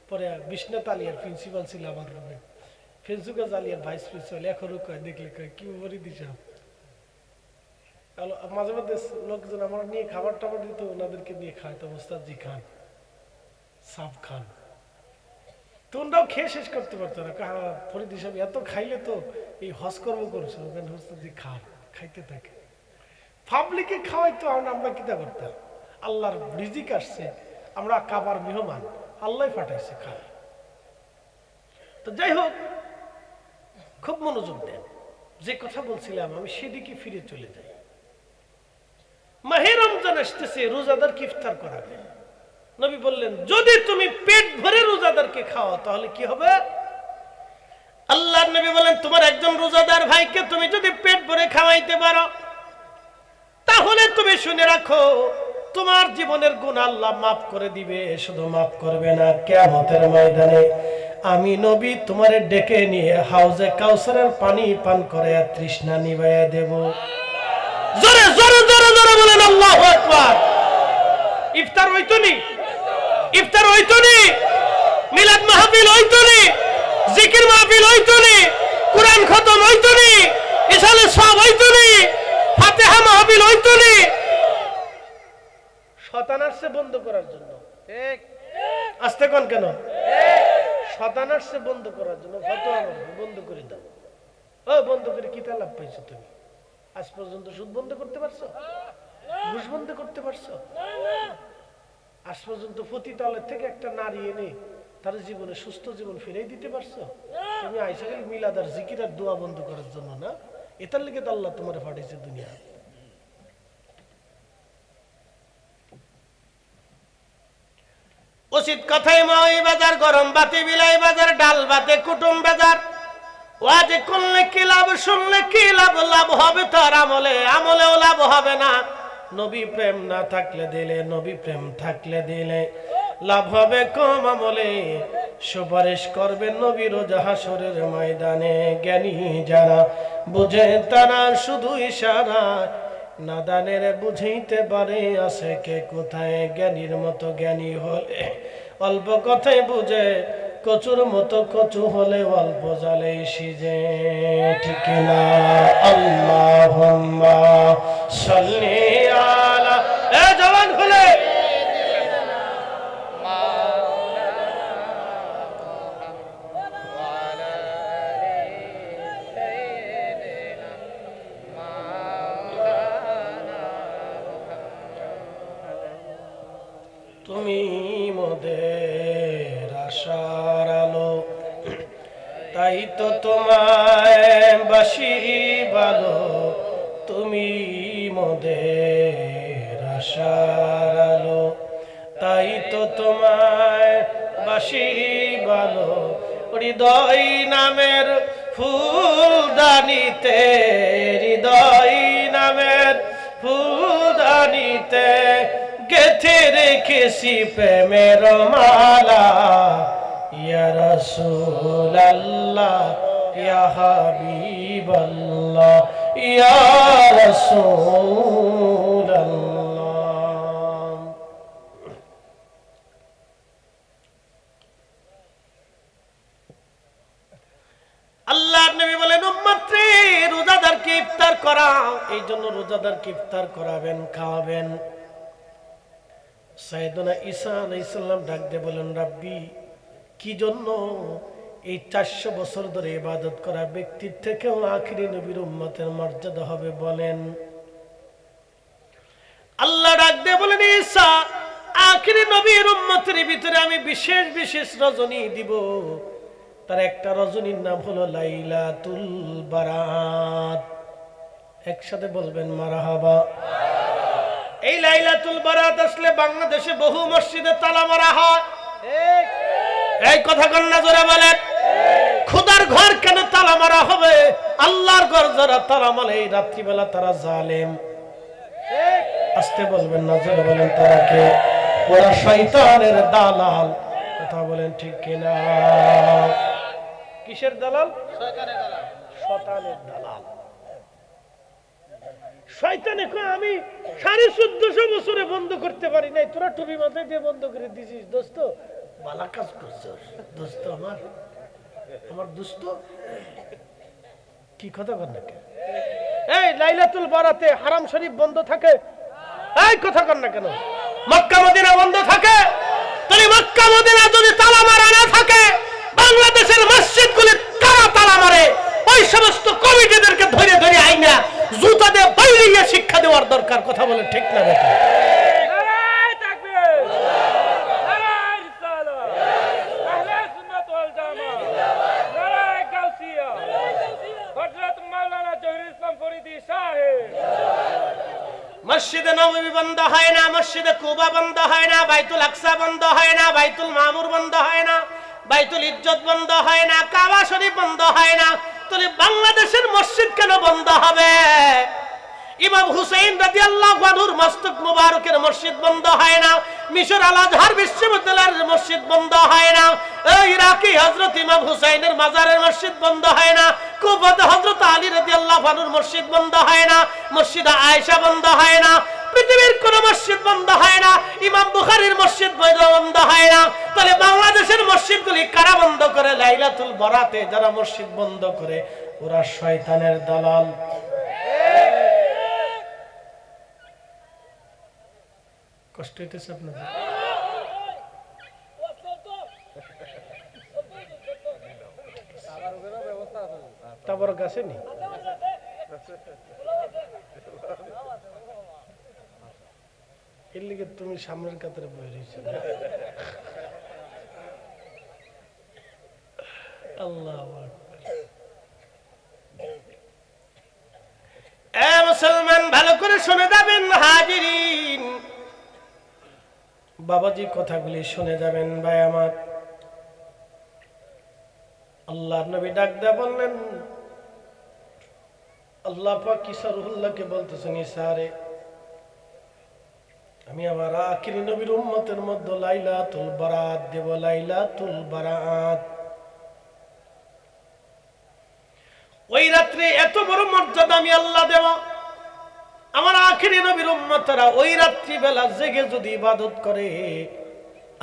A: পরে বিশ্বনাথ আলিয়ার প্রিন্সিপাল ছিল আমার রুমে, ফেন্সুকাজ আলিয়ার ভাইস প্রিন্সিপাল, এখনো কয় দেখলে কয় কি বলি দিস। মাঝে মাঝে লোকজন আমার নিয়ে খাবার টাবার দিত, ওনাদেরকে নিয়ে খাইতো। মোস্তাদজি খান, সাব খান, তোমরাও খেয়ে শেষ করতে পারতো না। ফরিদ হিসাবে এত খাইলে তো এই হজ কর্ম করছো, মোস্তাদজি খান, খাইতে থাকে। পাবলিকে খাওয়াইতো, আমরা কিতা করতাম? আল্লাহর রিজিক আসছে, আমরা কাবার মেহমান, আল্লাহ পাঠাইছে খায়। তো যাই হোক, খুব মনোযোগ দেন। যে কথা বলছিলাম আমি সেদিকে ফিরে চলে যাই। মাহে রমজান আসতেছে, রোজাদারকে ইফতার করাবে। নবী বললেন, যদি তুমি পেট ভরে রোজাদারকে খাও তাহলে কি হবে? আল্লাহর নবী বলেন, তোমার একজন রোজাদার ভাইকে তুমি যদি পেট ভরে খাওয়াইতে পারো, তাহলে তুমি শুনে রাখো, তোমার জীবনের গুনাহ আল্লাহ মাফ করে দিবে। শুধু মাফ করবে না, কিয়ামতের ময়দানে আমি নবী তোমারে ডেকে নিয়ে হাউজে কাউসারের পানি পান করে তৃষ্ণা নিভাইয়া দেব। জোরে জোরে জোরে জোরে বলেন আল্লাহু আকবার। ইফতার হইতো নি? ইফতার হইতো নি? মিলাদ মাহফিল হইতো নি? জিকির মাহফিল হইতো নি? কুরআন খতম হইতো নি? ইসালে সব হইতো নি? ফাতিহা মাহফিল হইতো নি? শয়তান আসছে বন্ধ করার জন্য। ঠিক আস্তে কোন কেন? শয়তান আসছে বন্ধ করার জন্য। ফতোয়া বন্ধ করে দাও। ও বন্ধ করে কি লাভ পাইছো তুমি? আজ পর্যন্ত সুদ বন্ধ করতে পারছো? ঘুষ বন্ধ করতে পারছো? আজ পর্যন্ত পতিতালয় থেকে একটা নারী এনে তার জীবনে সুস্থ জীবন ফিরে দিতে পারছো? তুমি আইসা গেলে মিলাদ আর জিকির আর দোয়া বন্ধ করার জন্য না? এটার লেগে তো আল্লাহ তোমার পাঠাইছে দুনিয়া। উচিত কথাই ময় বাজার, গরম বাতি বিলাই বাজার, ডাল বাতে কুটুম বাজার। ওয়াজ করলে কি লাভ, শুনলে কি লাভ? লাভ হবে তার আমলে, আমলেও লাভ হবে না। নবী প্রেম না থাকলে দিলে, নবী প্রেম থাকলে দিলে লাভ হবে কম আমলে। সুপারিশ করবে নবী রোজ হাসরের ময়দানে। জ্ঞানী যারা বুঝে তারা শুধু ইশারা, নাদানের বুঝাইতে পারে আছে কে কোথায়। জ্ঞানীর মতো জ্ঞানী হলে অল্প কথাই বুঝে, কচুর মতো কচু হলে অল্প জালে সিজে। ঠিক না? আল্লাহুম্মা সাল্লি আলা, এ জবান খুলে তুমি মোদের আশার আলো, তাই তো তোমায় বাসি ভালো। তুমি মোদের আশার আলো, তাই তো তোমায় বাসি ভালো। হৃদয় নামের ফুলদানিতে, হৃদয় নামের ফুলদানিতে গেথে রেখেছি প্রেমের মালা। ইয়া রাসূলুল্লাহ, ইয়া হাবিবাল্লাহ, ইয়া রাসূলুল্লাহ। আল্লাহর নবী বলেন, উম্মতরে রোজাদারকে ইফতার করাও। এই জন্য রোজাদারকে ইফতার করাবেন, খাওয়াবেন। সাইয়েদনা ঈসা আলাইহিস সালাম ডাক দিয়ে বলেন, রাব্বি, কি জন্য এই 400 বছর ধরে ইবাদত করা ব্যক্তির থেকেও আখিরি নবীর উম্মতের মর্যাদা হবে বলেন? আল্লাহ ডাক দিয়ে বলেন, ঈসা, আখিরি নবীর উম্মতের ভিতরে আমি বিশেষ বিশেষ রজনী দিব। তার একটা রজনীর নাম হলো লাইলাতুল বারাত। একসাথে বলবেন মারহাবা। এই লাইলাতুল বারাত আসলে বাংলাদেশে বহু মসজিদে তালা মারা হয়। এই কথা কন্যা জোরে বলেন। খোদার ঘর কেন তালা মারা হবে? আল্লাহর ঘর যারা তালা মারে এই রাত্রিবেলা তারা জালেম। আস্তে বলবেন না, জোরে বলেন। তারা কে? ওরা শয়তানের দালাল। কথা বলেন ঠিক কিনা? কিসের দালাল? শয়তানের দালাল। শয়তানের দালাল। শয়তানে কয়, আমি 1450 বছরে বন্ধ করতে পারি নাই, তোরা টুপি মাথায় দিয়ে বন্ধ করে দিছিস। দোস্ত, ভালো কাজ করছিস দোস্ত। আমার দোস্ত কি কথা কর না? এই লাইলাতুল বারাতে হারাম শরীফ বন্ধ থাকে? এই কথা কর না কেন? মক্কা মদিনা বন্ধ থাকে? তাহলে মক্কা মদিনা যদি তালা মারা না থাকে, বাংলাদেশের মসজিদগুলি কারা তালা মারে? ওই সমস্ত কমিটিদেরকে ধরে ধরে আইনা জুতা দিয়ে বাইরে গিয়ে শিক্ষা দেওয়ার দরকার। কথা বলে ঠিক না? বেটা মসজিদে নববী বন্ধ হয় না, মসজিদে কুবা বন্ধ হয় না, বাইতুল আকসা বন্ধ হয় না, বাইতুল মামুর বন্ধ হয় না, বাইতুল ইজ্জত বন্ধ হয় না, কাবা শরীফ বন্ধ হয় না। তাহলে বাংলাদেশের মসজিদ কেন বন্ধ হবে? ইমাম হুসাইন রাদিয়াল্লাহু আনহুর মস্তক মুবারকের মসজিদ বন্ধ হয় না, মিশর আল আজহার বিশ্ববিদ্যালয়ের মসজিদ বন্ধ হয় না, ইরাকি হযরত ইমাম হুসাইনের মাজারের মসজিদ বন্ধ হয় না, কুফাতে হযরত আলী রাদিয়াল্লাহু আনহুর মসজিদ বন্ধ হয় না, মসজিদ আয়েশা বন্ধ হয় না, পৃথিবীর কোন মসজিদ বন্ধ হয় না, ইমাম বুখারীর মসজিদ বন্ধ হয় না। তাহলে বাংলাদেশের মসজিদগুলি কারা বন্ধ করে? লাইলাতুল বারাতে যারা মসজিদ বন্ধ করে ওরা শয়তানের দালাল। কষ্ট হইতেছে আপনাদের? তারপর গাছে নি এর লিগে তুমি সামনের কাতারে বয়ে রয়েছ। আল্লাহ মুসলমান ভালো করে শুনে যাবেন হাজিরিন, বাবাজি কথাগুলি শুনে যাবেন ভাই আমার। আল্লাহর নবী ডাক দেয়া বললেন, আল্লাহ পাক ঈসা রুহুল্লাহকে বলতেছেন, ঈসা রে, আমি আমার আখিরি নবীর উম্মতের মধ্যে লাইলাতুল বারাত দেব, লাইলাতুল বারাত। ওই রাত্রে এত বড় মর্যাদা আমি আল্লাহ দেব, আমার আখিরি নবীর উম্মতরা ওই রাত্রি বেলা জেগে যদি ইবাদত করে,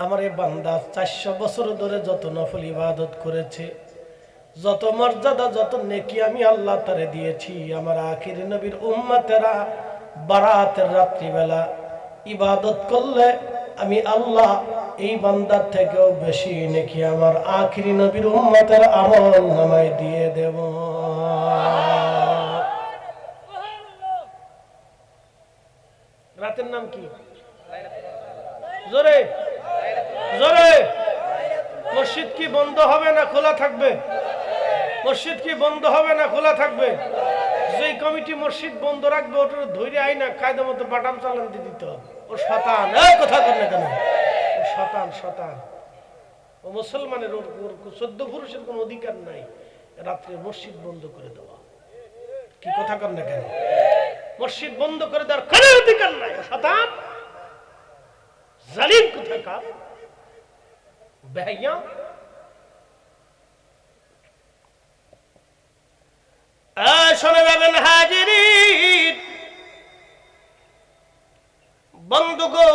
A: আমার এই বান্দা 400 বছর ধরে যত নফল ইবাদত করেছে, যত মর্যাদা, যত নেকি আমি আল্লাহ তারে দিয়েছি, আমার আখিরি নবীর উম্মতেরা বারাতের রাত্রি বেলা ইবাদত করলে আমি আল্লাহ এই বান্দার থেকেও বেশি নেকি আমার আখিরি নবীর উম্মতের আমল নামায় দিয়ে দেব। রাতের নাম কি? জোরে জোরে। মসজিদ কি বন্ধ হবে না খোলা থাকবে? মসজিদ কি বন্ধ হবে না খোলা থাকবে? যে কমিটি মসজিদ বন্ধ রাখবে ওটা ধৈর্য আই না কায়দা মতো বাটাম চালান দিয়ে দিতে হবে। ও শতান, কথা বল না কেন? ও শতান, শতান। ও মুসলমানের, ওর 14 পুরুষের কোন অধিকার নাই রাত্রে মসজিদ বন্ধ করে দেওয়া। কি কথা কর না কেন? মসজিদ বন্ধ করে দেওয়ার কোন অধিকার নাই। শতান, জালিম কোথাকার, বেহাইয়া। শুনে যাবেন হাজিরিন বন্ধুগো,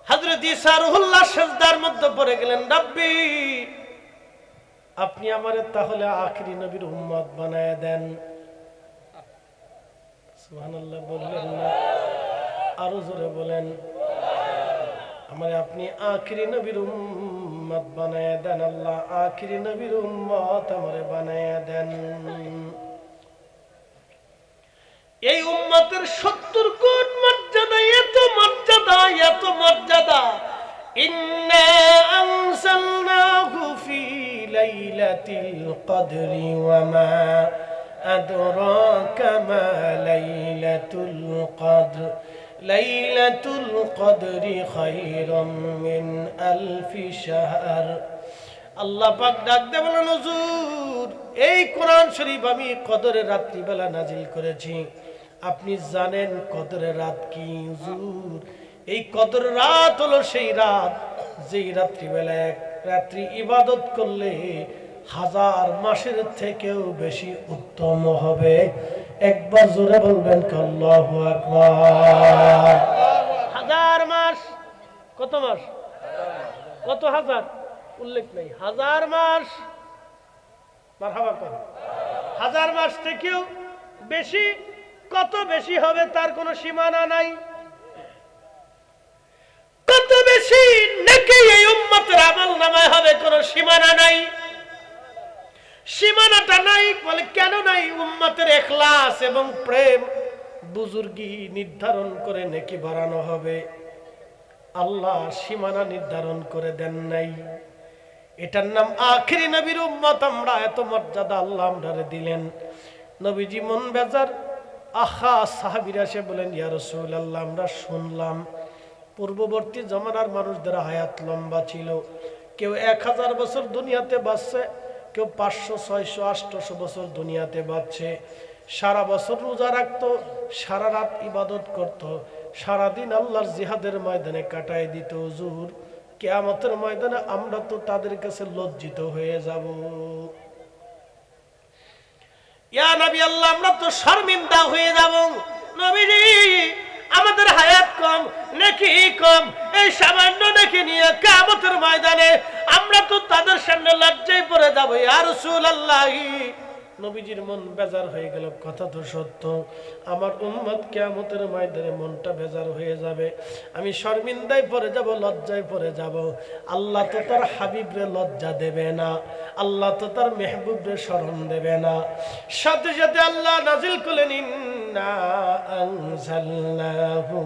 A: হযরত ঈসা রুহুল্লাহ সিজদার মধ্যে পড়ে গেলেন, রব্বি আপনি আমারে তাহলে আখিরি নবীর উম্মত বানায় দেন। সুবহানাল্লাহ বললেন না? আরো জোরে বলেন, আমারে আপনি আখিরি নবীর উম্মত বানায় দেন। আল্লাহ আখিরি নবীর উম্মত আমারে বানায় দেন। এই উম্মতের 70 কোটি মর্যাদা, এত মর্যাদা, এত মর্যাদা। ইন্না আনসালনাহু ফি লাইলাতিল কদরি ওয়া মা আদরাকা মা লাইলাতুল কদর, লাইলাতুল কদরি খায়রুম মিন আলফি শাহর। আল্লাহ পাক ডাক দিয়ে বলেন, হুজুর এই কোরআন শরীফ আমি কদরের রাত্রি বেলা নাজিল করেছি। আপনি জানেন কদরের রাত কি? হুজুর এই কদর রাত হলো সেই রাত যেই রাত্রি বেলা এক রাত্রি ইবাদত করলে 1000 মাসের থেকেও বেশি উত্তম হবে। একবার জোরে বলবেন আল্লাহু আকবার। 1000 মাস, কত মাস? কত হাজার? উল্লেখ নেই। 1000 মাস, মারহাবা কর। 1000 মাস থেকেও বেশি। কত বেশি হবে তার কোনো সীমানা নাই। কত বেশি নেকি এই উম্মতের আমলনামায় হবে কোনো সীমানা নাই। সীমানাটা নাই বলে কেন নাই? উম্মতের ইখলাস এবং প্রেম বুজুর্গি নির্ধারণ করে নেকি বাড়ানো হবে। আল্লাহ সীমানা নির্ধারণ করে দেন নাই। এটার নাম আখিরি নবীর উম্মত। আমরা এত মর্যাদা আল্লাহ আমরারে দিলেন। নবীজি মন বেজার, আহা সাহাবীরা এসে বলেন, ইয়া রাসূলুল্লাহ আমরা শুনলাম পূর্ববর্তী জমানার মানুষদের হায়াত লম্বা ছিল। কেউ 1000 বছর দুনিয়াতে বাঁচছে, কেউ 500, 600, 800 বছর দুনিয়াতে বাঁচছে। সারা বছর রোজা রাখতো, সারা রাত ইবাদত করত, সারাদিন আল্লাহর জিহাদের ময়দানে কাটায় দিত। হুজুর কিয়ামতের ময়দানে আমরা তো তাদের কাছে লজ্জিত হয়ে যাব। ইয়া নবী আল্লাহ আমরা তো শর্মিন্দা হয়ে যাব। নবীজি আমাদের হায়াত কম, নেকি কম, এই সামান্য নেকি নিয়ে কিয়ামতের ময়দানে আমরা তো তাদের সামনে লজ্জায় পড়ে যাব। ইয়া রাসূলুল্লাহ, নবীজির মন বেজার হয়ে গেল। কথা তো সত্য, আমার উম্মত কিয়ামতের ময়দানে মনটা বেজার হয়ে যাবে। আমি শর্মিন্দায় পড়ে যাব, লজ্জায় পড়ে যাব। আল্লাহ তো তার হাবিবরে লজ্জা দেবে না, আল্লাহ তো তার মেহবুবরে শরম দেবে না। সাথে সাথে আল্লাহ নাজিল করলেন, ইন্না আনজালনাহু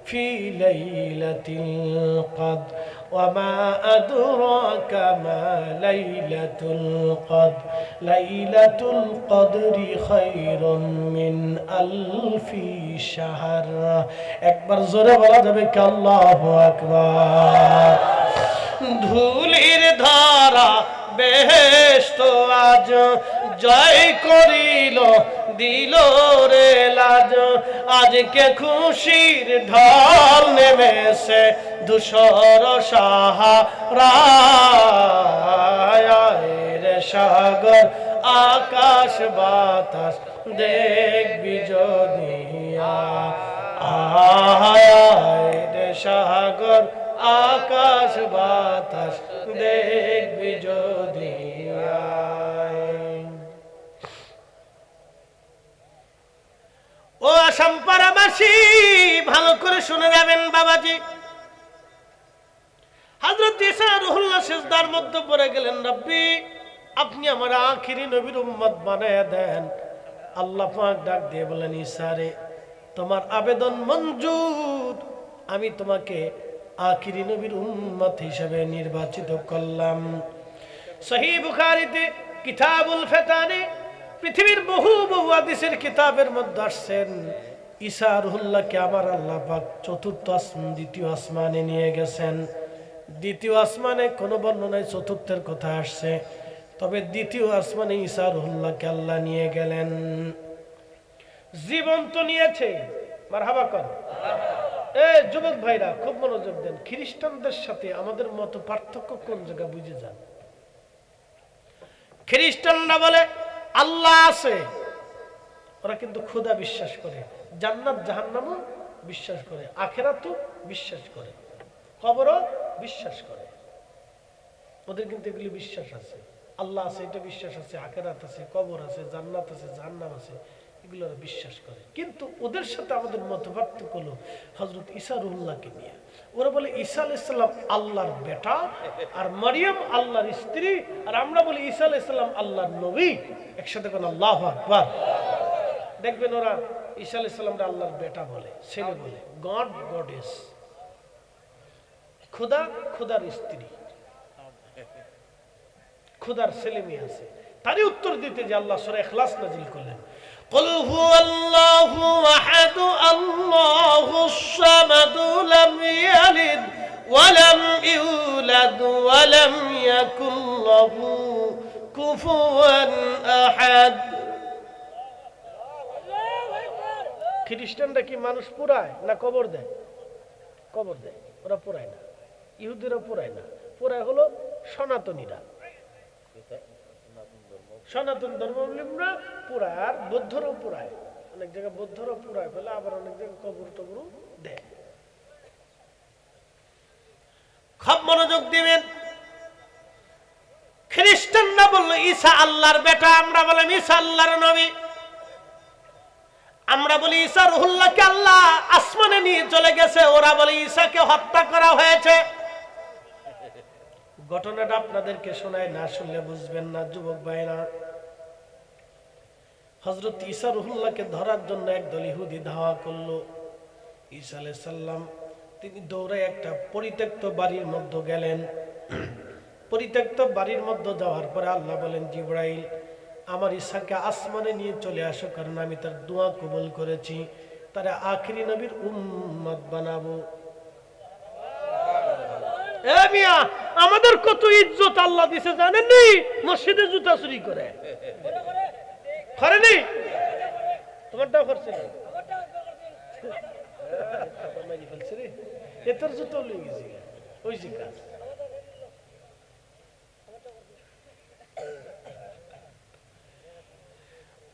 A: ফি লাইলাতিল কদর ওয়া মা আদরাকা মা লাইলাতুল কদর, লাইলাতুল কদরি খায়রুম মিন আলফি শাহর। একবার জোরে বলা যাবে কি আল্লাহু আকবার। ধুলির ধারা বেহেশত আজ জয় করিল দিল রে লাজ আজকে খুশির ঢল নেমেছে ধূসর সাহারায় রে সাগর আকাশ বাতাস দেখবি যদি আয় রে সাগর আকাশ বাতাস দেখবি যদি ও আসাম পাড়াবাসী ভালো করে শুনে যাবেন বাবাজি হযরত ঈসা রুহুল্লাহ সিজদার মধ্যে পড়ে গেলেন রব্বি আপনি আমার আখিরি নবীর উম্মত বানায়া দেন আল্লাহ পাক ডাক দিয়ে বলেন ঈসা রে তোমার আবেদন মঞ্জুর আমি তোমাকে আখিরি নবীর উম্মত হিসেবে নির্বাচিত করলাম সহিহ বুখারীতে কিতাবুল ফিতানে পৃথিবীর বহু বহু হাদিসের কিতাবের মধ্যে আসছেন ঈসা রুহুল্লাহকে আমার আল্লাহ পাক চতুর্থ আসমান দ্বিতীয় আসমানে নিয়ে গেছেন দ্বিতীয় আসমানে কোনো বর্ণনায় চতুর্থের কথা আসছে তবে দ্বিতীয় আসমানে ঈসা রুহুল্লাহকে আল্লাহ নিয়ে গেলেন জীবন তো নিয়েছে মারহাবা কর এই যুবক ভাইরা খুব মনোযোগ দেন খ্রিস্টানদের সাথে আমাদের মত পার্থক্য কোন জায়গা বুঝে যান খ্রিস্টানরা বলে আল্লাহ আছে ওরা কিন্তু খোদা বিশ্বাস করে জান্নাত জাহান্নামও বিশ্বাস করে আখিরাতও বিশ্বাস করে কবরও বিশ্বাস করে ওদের কিন্তু এগুলি বিশ্বাস আছে আল্লাহ আছে এটা বিশ্বাস আছে আখিরাত আছে কবর আছে জান্নাত আছে জাহান্নাম আছে এগুলো বিশ্বাস করে কিন্তু ওদের সাথে আমাদের মতপার্থক্য হলো হযরত ঈসা রুহুল্লাহকে নিয়ে ওরা বলে ঈসা আলাইহিস সালাম আল্লাহর বেটা আর মারিয়াম আল্লাহর স্ত্রী আর আমরা বলি ঈসা আলাইহিস সালাম আল্লাহর নবী একসাথে কোন আল্লাহু আকবার দেখবেন ওরা ঈসা আলাইহিস সালামকে আল্লাহর বেটা বলে ছেলে বলে গড গডেস খোদা খোদার স্ত্রী খোদার ছেলে মেয়ে আছে তারই উত্তর দিতে যে আল্লাহ সূরা ইখলাস নাযিল করলেন قل هو الله احد الله الصمد لم يلد ولم يولد ولم يكن له كفوا احد খ্রিস্টানরা কি মানুষ পোড়ায় না কবর দেয় কবর দেয় ওরা পোড়ায় না ইহুদিরা পোড়ায় না পোড়ায় হলো সনাতনীরা সনাতন ধর্মাবলম্বীরা পুরায় আর বৌদ্ধরাও পুরায় অনেক জায়গায় বৌদ্ধরাও পুরায় ফেলে আবার অনেক জায়গায় কবর টবর দেয় খুব মনোযোগ দিবেন খ্রিস্টানরা বললো ঈসা আল্লাহর বেটা আমরা বললাম ঈসা আল্লাহর নবী আমরা বলি ঈসা রুহুল্লাহকে আল্লাহ আসমানে নিয়ে চলে গেছে ওরা বলে ঈসাকে হত্যা করা হয়েছে ঘটনাটা আপনাদেরকে শোনায় না শুনলে বুঝবেন না যুবক ভাইরা হযরত ঈসা রুহুল্লাহকে ধরার জন্য একদল ইহুদি ধাওয়া করলো ঈসা আলাইহিস সালাম তিনি দৌড়ে একটা পরিত্যক্ত বাড়ির মধ্যে গেলেন পরিত্যক্ত বাড়ির মধ্যে যাওয়ার পরে আল্লাহ বলেন জিবরাইল আমার ঈসাকে আসমানে নিয়ে চলে আসো কারণ আমি তার দোয়া কবুল করেছি তার আখিরি নবীর উম্মত বানাবো এ মিয়া আমাদের কত ইজ্জত আল্লাহ দিয়েছে জানেন নি মসজিদে জুতা চুরি করে করেনি তোমারটাও করছে এটার জুতো লয়ে গেছি ওই যে কাজ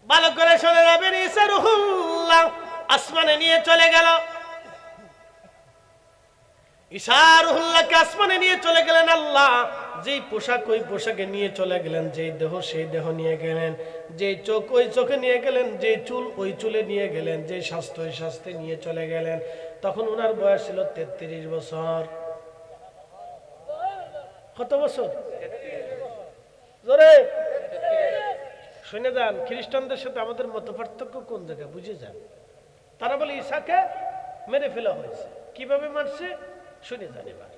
A: ভালো করে শুনে যাবেন ঈসা রুহুল্লাহ আসমানে নিয়ে চলে গেল ঈসা রুহুল্লাহকে আসমানে নিয়ে চলে গেলেন আল্লাহ যেই পোশাক ওই পোশাকে নিয়ে চলে গেলেন যেই দেহ সেই দেহ নিয়ে গেলেন যেই চোখ ওই চোখে নিয়ে গেলেন যেই চুল ওই চুলে নিয়ে গেলেন যেই স্বাস্থ্য ওই স্বাস্থ্যে নিয়ে চলে গেলেন তখন ওনার বয়স ছিল 33 বছর কত বছর জোরে শুনে যান খ্রিস্টানদের সাথে আমাদের মতপার্থক্য কোন জায়গায় বুঝে যান তারা বলে ঈসাকে মেরে ফেলা হয়েছে কিভাবে মারছে শুনে যান এবার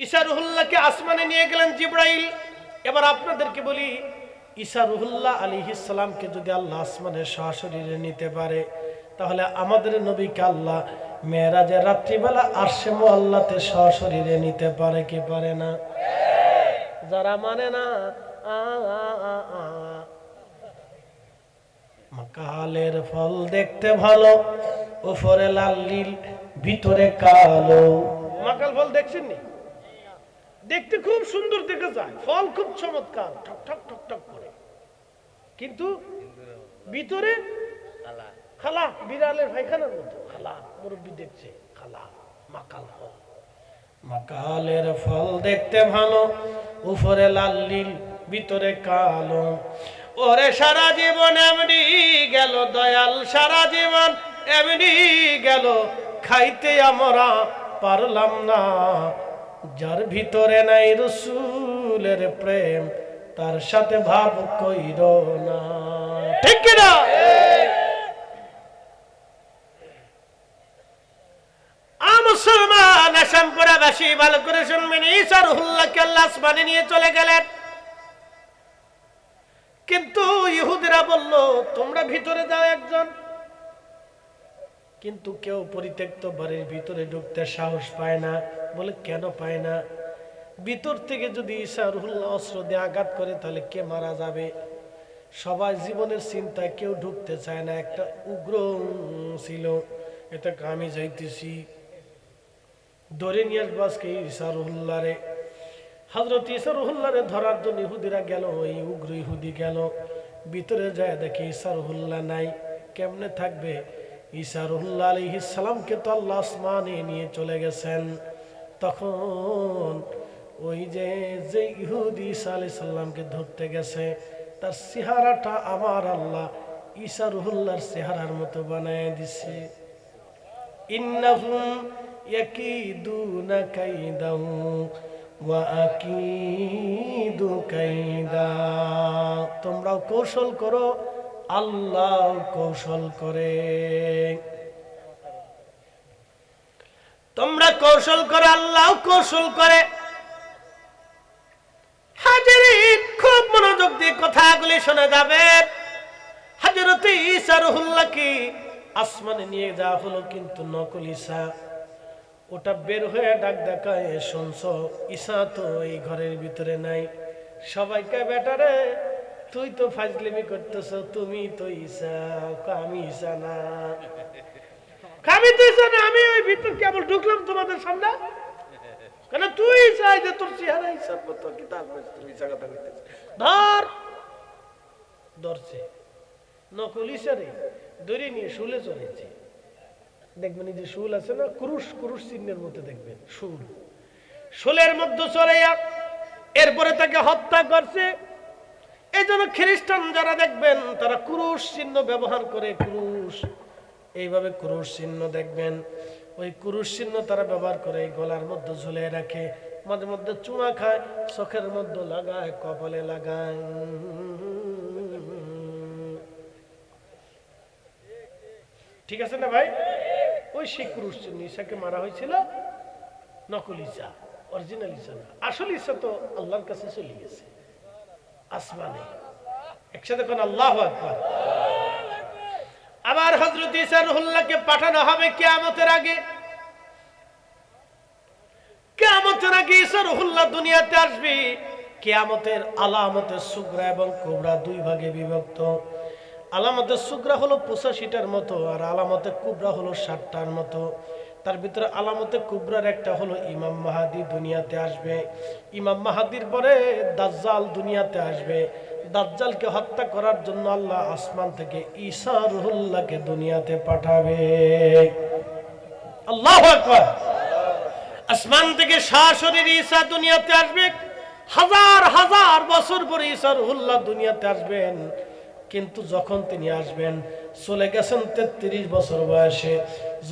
A: ঈসা রুহুল্লাহকে আসমানে নিয়ে গেলেন জিবরাইল এবার আপনাদেরকে বলি ঈসা রুহুল্লাহ আলাইহিস সালামকে যদি আল্লাহ আসমানে সশরীরে নিতে পারে তাহলে আমাদের নবীকে আল্লাহ মেরাজের রাত্রিবেলা আরশে মুআল্লাতে সশরীরে নিতে পারে কি পারে না যারা মানে না কালের ফল দেখতে ভালো, উপরে লাল নীল ভিতরে কালো। মাকাল ফল দেখছেন নি? দেখতে খুব সুন্দর দেখে যায়, ফল খুব চমৎকার, ঠক ঠক ঠক ঠক করে, কিন্তু ভিতরে খালা, বিড়ালের পায়খানার মতো খালা। মুরব্বী দেখছে খালা, মাকাল ফল। মাকালের ফল দেখতে ভালো, উপরে লাল নীল ভিতরে কালো। ওরে সারা জীবন এমনি গেল দয়াল, সারা জীবন এমনি গেল, খাইতে আমরা পারলাম না। যার ভিতরে নাই রসুলের প্রেম, তার সাথে ভাব কইর না। ঠিক কিনা? মুসলমান আসামপুরাবাসী ভালো করে শুনবেন, ঈসা রুহুল্লাহকে আল্লাহ আসমানে নিয়ে চলে গেলেন। কিন্তু ইহুদিরা বলল তোমরা ভিতরে যাও একজন, কিন্তু কেউ পরিত্যক্ত বাড়ির ভিতরে ঢুকতে সাহস পায় না। বলে কেন পায় না? ভিতর থেকে যদি ঈসা রুহুল্লাহ অস্ত্র দিয়ে আঘাত করে তাহলে কে মারা যাবে। সবাই জীবনের চিন্তায় কেউ ঢুকতে চায় না। একটা উগ্র ছিল, এটা আমি যাইতেছি ধরে নিয়ে আসবো আজকে ঈসা রুহুল্লাহ রে। হযরত ঈসা রুহুল্লাহ রে ধরার জন্য ইহুদিরা গেল। ওই উগ্র ইহুদি গেল, ভিতরে যায় দেখে ঈসা রুহুল্লাহ নাই। কেমনে থাকবে? ঈসা রুহুল্লাহ আলাইহিস সালামকে তো আল্লাহ আসমানে নিয়ে চলে গেছেন। তখন ওই যে ইহুদি ঈসা আলাইহিস সালামকে ধরতে গেছে, তার চেহারাটা আমার আল্লাহ ঈসা রুহুল্লাহর চেহারার মতো বানায় দিছে। ইন্নাহুম ইয়াকিদুনা কাইদাও ওয়া আকিদু কাইদা। তোমরাও কৌশল করো, আল্লাহ কৌশল করে। তোমরা কৌশল করো, আল্লাহ কৌশল করে। হাজিরিন, খুব মনোযোগ দিয়ে কথাগুলি শোনা যাবে। হযরত ঈসা রুহুল্লাহকে আসমানে নিয়ে যাওয়া হলো, কিন্তু নকল ঈসা। ওটা বের হয়ে ডাক দেখায়, শুনছো ঈসা তো এই ঘরের ভিতরে নাই। সবাইকে বেটারে তুই তো ফাজলিমি করতেছ, তুমি তো ঈসা। আমি ঈসা না, আমি তো ঈসা না, আমি ওই ভিতর কেবল ঢুকলাম তোমাদের সামনে। কেন তুই ঈসা? যে তোর চেহারা ঈসার মতো, কিতাব তুই ঈসা কথা কইতেছ। ধর, ধরছে নকল ঈসা রে, ধরে নিয়ে শুলে চলেছে। দেখবেন এই যে শুল আছে না, ক্রুশ, ক্রুশ চিহ্নের মধ্যে দেখবেন শুল, শুলের মধ্যে চড়াইয়া এরপরে তাকে হত্যা করছে। এই জন্য খ্রিস্টান যারা দেখবেন তারা ক্রুশ চিহ্ন ব্যবহার করে। ক্রুশ, এইভাবে ক্রুশ চিহ্ন দেখবেন, ওই ক্রুশ চিহ্ন তারা ব্যবহার করে, গলার মধ্যে ঝুলিয়ে রাখে, মাঝে মধ্যে চুমা খায়, চোখের মধ্যে লাগায়, কপালে লাগায়। ঠিক আছে না ভাই? ওই সেই ক্রুশ চিহ্ন ঈসাকে মারা হয়েছিল। নকল ঈসা, অরিজিনাল ঈসা না। আসল ঈসা তো আল্লাহর কাছে চলে গেছে আসমানে। একসাথে কোন আল্লাহু আকবার। আবার হযরত ঈসা রুহুল্লাহকে পাঠানো হবে কিয়ামতের আগে। কিয়ামতের আগে ঈসা রুহুল্লাহ দুনিয়াতে আসবে। কিয়ামতের আলামতের সুগরা এবং কুবরা দুই ভাগে বিভক্ত। আলামতের সুগরা হলো 85টার মতো, আর আলামতে কুবরা হলো 60টার মতো। তার ভিতরে আলামতে কুবরার একটা হলো ইমাম মাহাদি দুনিয়াতে আসবে। ইমাম মাহাদির পরে দাজ্জাল দুনিয়াতে আসবে। দাজ্জালকে হত্যা করার জন্য আল্লাহ আসমান থেকে ঈসা রুহুল্লাহকে দুনিয়াতে পাঠাবে। আল্লাহু আকবার। আসমান থেকে সরাসরি ঈসা দুনিয়াতে আসবে। হাজার হাজার বছর পরে ঈসা রুহুল্লাহ দুনিয়াতে আসবেন। কিন্তু যখন তিনি আসবেন, চলে গেছেন 33 বছর বয়সে।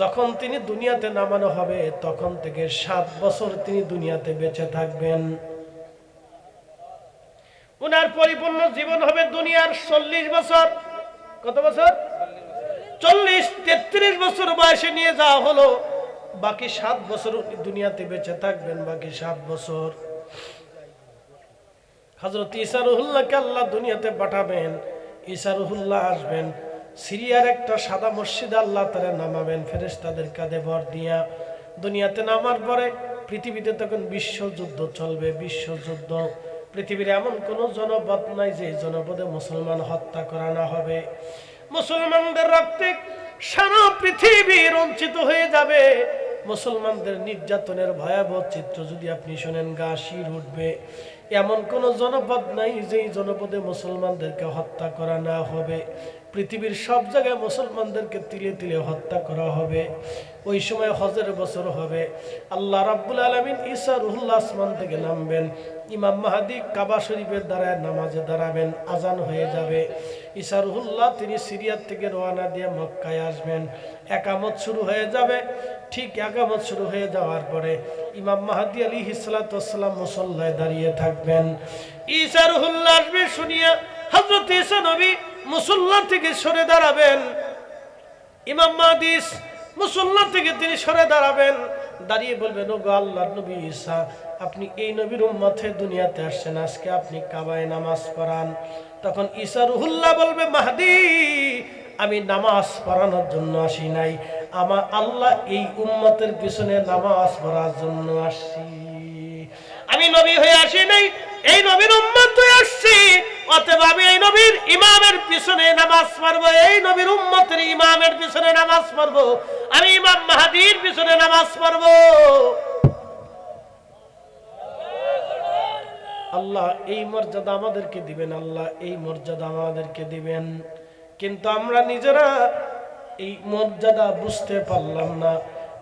A: যখন তিনি দুনিয়াতে নামানো হবে, তখন থেকে 7 বছর তিনি দুনিয়াতে বেঁচে থাকবেন। উনার পরিপূর্ণ জীবন হবে দুনিয়ার 40 বছর। কত বছর? 40। 33 বছর বয়সে নিয়ে যাওয়া হলো, বাকি 7 বছর উনি দুনিয়াতে বেঁচে থাকবেন। বাকি 7 বছর হযরত ঈসা রুহুল্লাহকে আল্লাহ দুনিয়াতে পাঠাবেন। ঈসা রুহুল্লাহ আসবেন, সিরিয়ার একটা সাদা মসজিদে আল্লাহ তাআলা নামাবেন ফেরেশতাদের কাঁধে ভর দিয়া। দুনিয়াতে নামার পরে পৃথিবীতে তখন বিশ্বযুদ্ধ চলবে। বিশ্বযুদ্ধ, পৃথিবীর এমন কোন জনপদ নাই যে জনপদে মুসলমান হত্যা করা না হবে। মুসলমানদের রক্তে সারা পৃথিবী রঞ্চিত হয়ে যাবে। মুসলমানদের নির্যাতনের ভয়াবহ চিত্র যদি আপনি শোনেন, গা শির উঠবে। এমন কোন জনপদ নাই যেই জনপদে মুসলমানদেরকে হত্যা করা না হবে। পৃথিবীর সব জায়গায় মুসলমানদেরকে তিলে তিলে হত্যা করা হবে। ওই সময় হজের বছর হবে। আল্লাহ রাব্বুল আলামিন ঈসা রুহুল্লাহ আসমান থেকে নামবেন। ইমাম মাহদী কাবা শরীফের দ্বারায় নামাজে দাঁড়াবেন, আজান হয়ে যাবে। ঈসা রুহুল্লাহ তিনি সিরিয়া থেকে রওনা দিয়ে মক্কায় আসবেন। একামত শুরু হয়ে যাবে। ঠিক একামত শুরু হয়ে যাওয়ার পরে ইমাম মাহদী আলাইহিস সালাতু ওয়াস সালাম মুসল্লায় দাঁড়িয়ে থাকবেন। ঈসা রুহুল্লাহ আসবে শুনিয়া হযরত ঈসা নবী মুসল্লা থেকে সরে দাঁড়াবেন। ইমাম মাহদী মুসল্লা থেকে তিনি সরে দাঁড়াবেন, দাঁড়িয়ে বলবেন, ওগো আল্লাহর নবী ঈসা, আপনি এই নবীর উম্মতে দুনিয়াতে আসছেন, আজকে আপনি কাবায় নামাজ পড়ান। তখন ঈসা রুহুল্লাহ বলবে, মাহদী, আমি নামাজ পড়ানোর জন্য আসি নাই, আমার আল্লাহ এই উম্মতের পিছনে নামাজ পড়ার জন্য আসছি। আমি নবী হয়ে আসি নাই, এই নবীর উম্মত হয়ে আসছি। অতএব আমি এই নবীর ইমামের পিছনে নামাজ পড়বো, এই নবীর উম্মতের ইমামের পিছনে নামাজ পড়বো, আমি ইমাম মাহদীর পিছনে নামাজ পড়বো। আল্লাহ এই মর্যাদা আমাদেরকে দিবেন, আল্লাহ এই মর্যাদা আমাদেরকে দিবেন। কিন্তু আমরা নিজেরা এই মর্যাদা বুঝতে পারলাম না।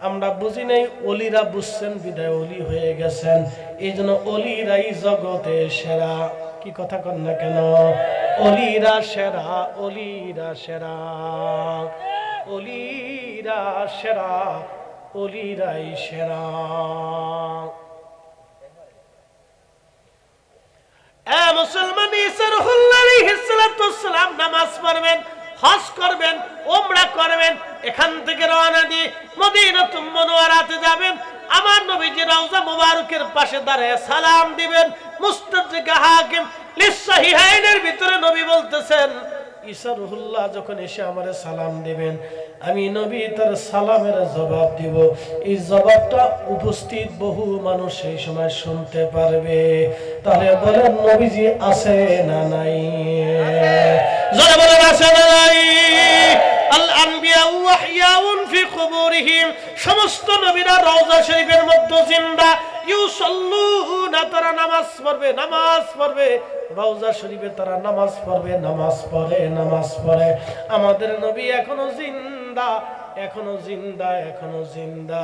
A: আমরা বুঝি নাই, অলিরা বুঝছেন বিদায় অলি হয়ে গেছেন। এই জন্য অলিরাই জগতে সেরা। কি কথা কন না কেন? অলিরা সেরা, অলিরা সেরা, অলিরা সেরা, অলিরাই সেরা। মুসলমান ঈসা রুহুল্লাহ আলাইহিস সালাতু ওয়াস সালাম নামাজ পড়বেন, হজ করবেন, উমরা করবেন। এখান থেকে রওনা দিয়ে মদিনাতুল মুনাওয়ারাতে যাবেন। আমার নবীজি রওজা মুবারকের পাশে দাঁড়িয়ে সালাম দিবেন। মুস্তাদরিক হাকিম লিসসাহিহাইনের ভিতরে নবী বলতেছেন, ঈসা রুহুল্লাহ যখন এসে আমারে সালাম দিবেন, আমি নবী তার সালামের জবাব দিব। এই জবাবটা উপস্থিত বহু মানুষ সেই সময় শুনতে পারবে। তাহলে বলেন, নবীজি আছে না নাই? জোরে বলেন, আছে না নাই? আল আনবিয়া ওয়াহইয়াউন ফি কুবুরিহিম, সমস্ত নবীরা রওজা শরীফের মধ্যে জিন্দা। ইউসাল্লুনা, তারা নামাজ পড়বে, নামাজ পড়বে। রওজা শরীফে তারা নামাজ পড়বে, নামাজ পড়ে, নামাজ পড়ে। আমাদের নবী এখনো জিন্দা, এখনো জিন্দা, এখনো জিন্দা।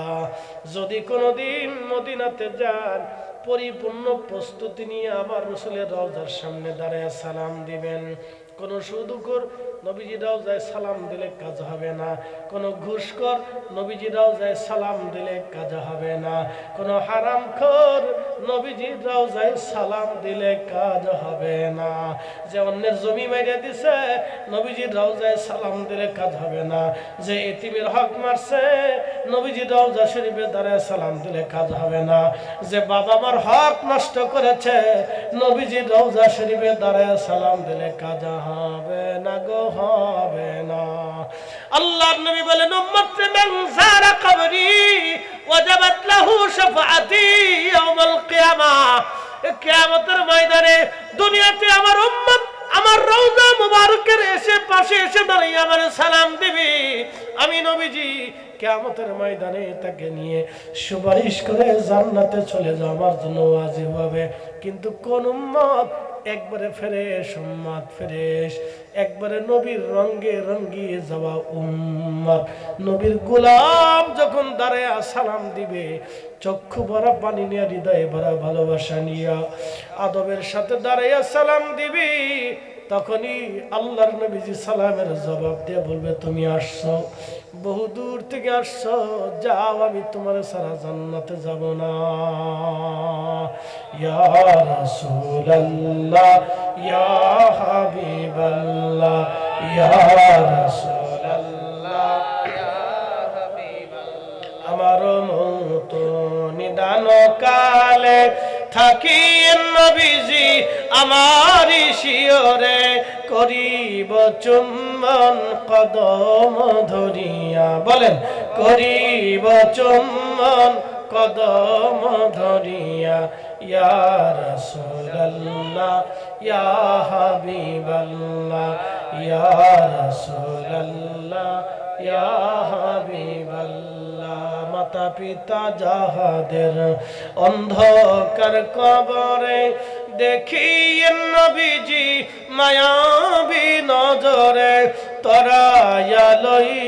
A: যদি কোনোদিন মদিনাতে যান, পরিপূর্ণ প্রস্তুতি নিয়ে আমার রাসূলের রওজার সামনে দাঁড়িয়ে সালাম দিবেন। কোন সুদখোর নবীজি রওজায় সালাম দিলে কাজ হবে না। কোন ঘুষখোর নবীজি রওজায় সালাম দিলে কাজ হবে না। কোন হারামখোর নবীজি রওজায় সালাম দিলে কাজ হবে না। যে অন্যের জমি মাইরে দিছে, নবীজি রওজায় সালাম দিলে কাজ হবে না। যে এতিমের হক মারছে, নবীজি রওজা শরীফে দাঁড়ায় সালাম দিলে কাজ হবে না। যে বাবা মার হক নষ্ট করেছে, নবীজি রওজা শরীফে দাঁড়ায় সালাম দিলে কাজ হবে না গো, হবে না। আল্লাহর নবী বলেন, উম্মতে মান যারা কবরি ওয়াজাবাত লাহু শাফাআতি ইয়াউমাল কিয়ামাহ। কিয়ামতের ময়দানে দুনিয়াতে আমার উম্মত আমার রওজা মুবারকের পাশে এসে দাঁড়িয়ে আমার সালাম দিবি, আমি নবীজি কিয়ামতের ময়দানে তাকে নিয়ে সুপারিশ করে জান্নাতে চলে যাওয়ার জন্য ওয়াজিব হবে। কিন্তু কোন উম্মত একবারে ফ্রেশ উম্মত, ফ্রেশ একবারে নবীর রঙে রঙিয়ে যাওয়া উম্মত, নবীর গোলাম যখন দাঁড়ায় সালাম দিবে, চক্ষু ভরা পানি নিয়ে, হৃদয়ে ভরা ভালোবাসা নিয়ে, আদবের সাথে দাঁড়াইয়া সালাম দিবি, তখনই আল্লাহর নবীজি সালামের জবাব দিয়ে বলবে, তুমি আসছো, বহু দূর থেকে আসছো, যাও, আমি তোমার সারা জান্নাতে যাব না। ইয়া রাসূলুল্লাহ, ইয়া হাবিবাল্লাহ, ইয়া রাসূলুল্লাহ, ইয়া হাবিবাল্লাহ। আমার মত নিদান কালে থাকি নবীজি আমার শিয়রে, করিব চুম্বন কদম ধরিয়া। বলেন, করিব চুম্বন কদম ধরিয়া, ইয়া রাসূলুল্লাহ ইয়া হাবিবাল্লাহ ইয়া রাসূলুল্লাহ ইয়া হাবিবাল্লাহ। মাতা পিতা যাহাদের অন্ধকার কবরে দেখিয়েন নবীজি মায়াবী নজরে তরায়া লই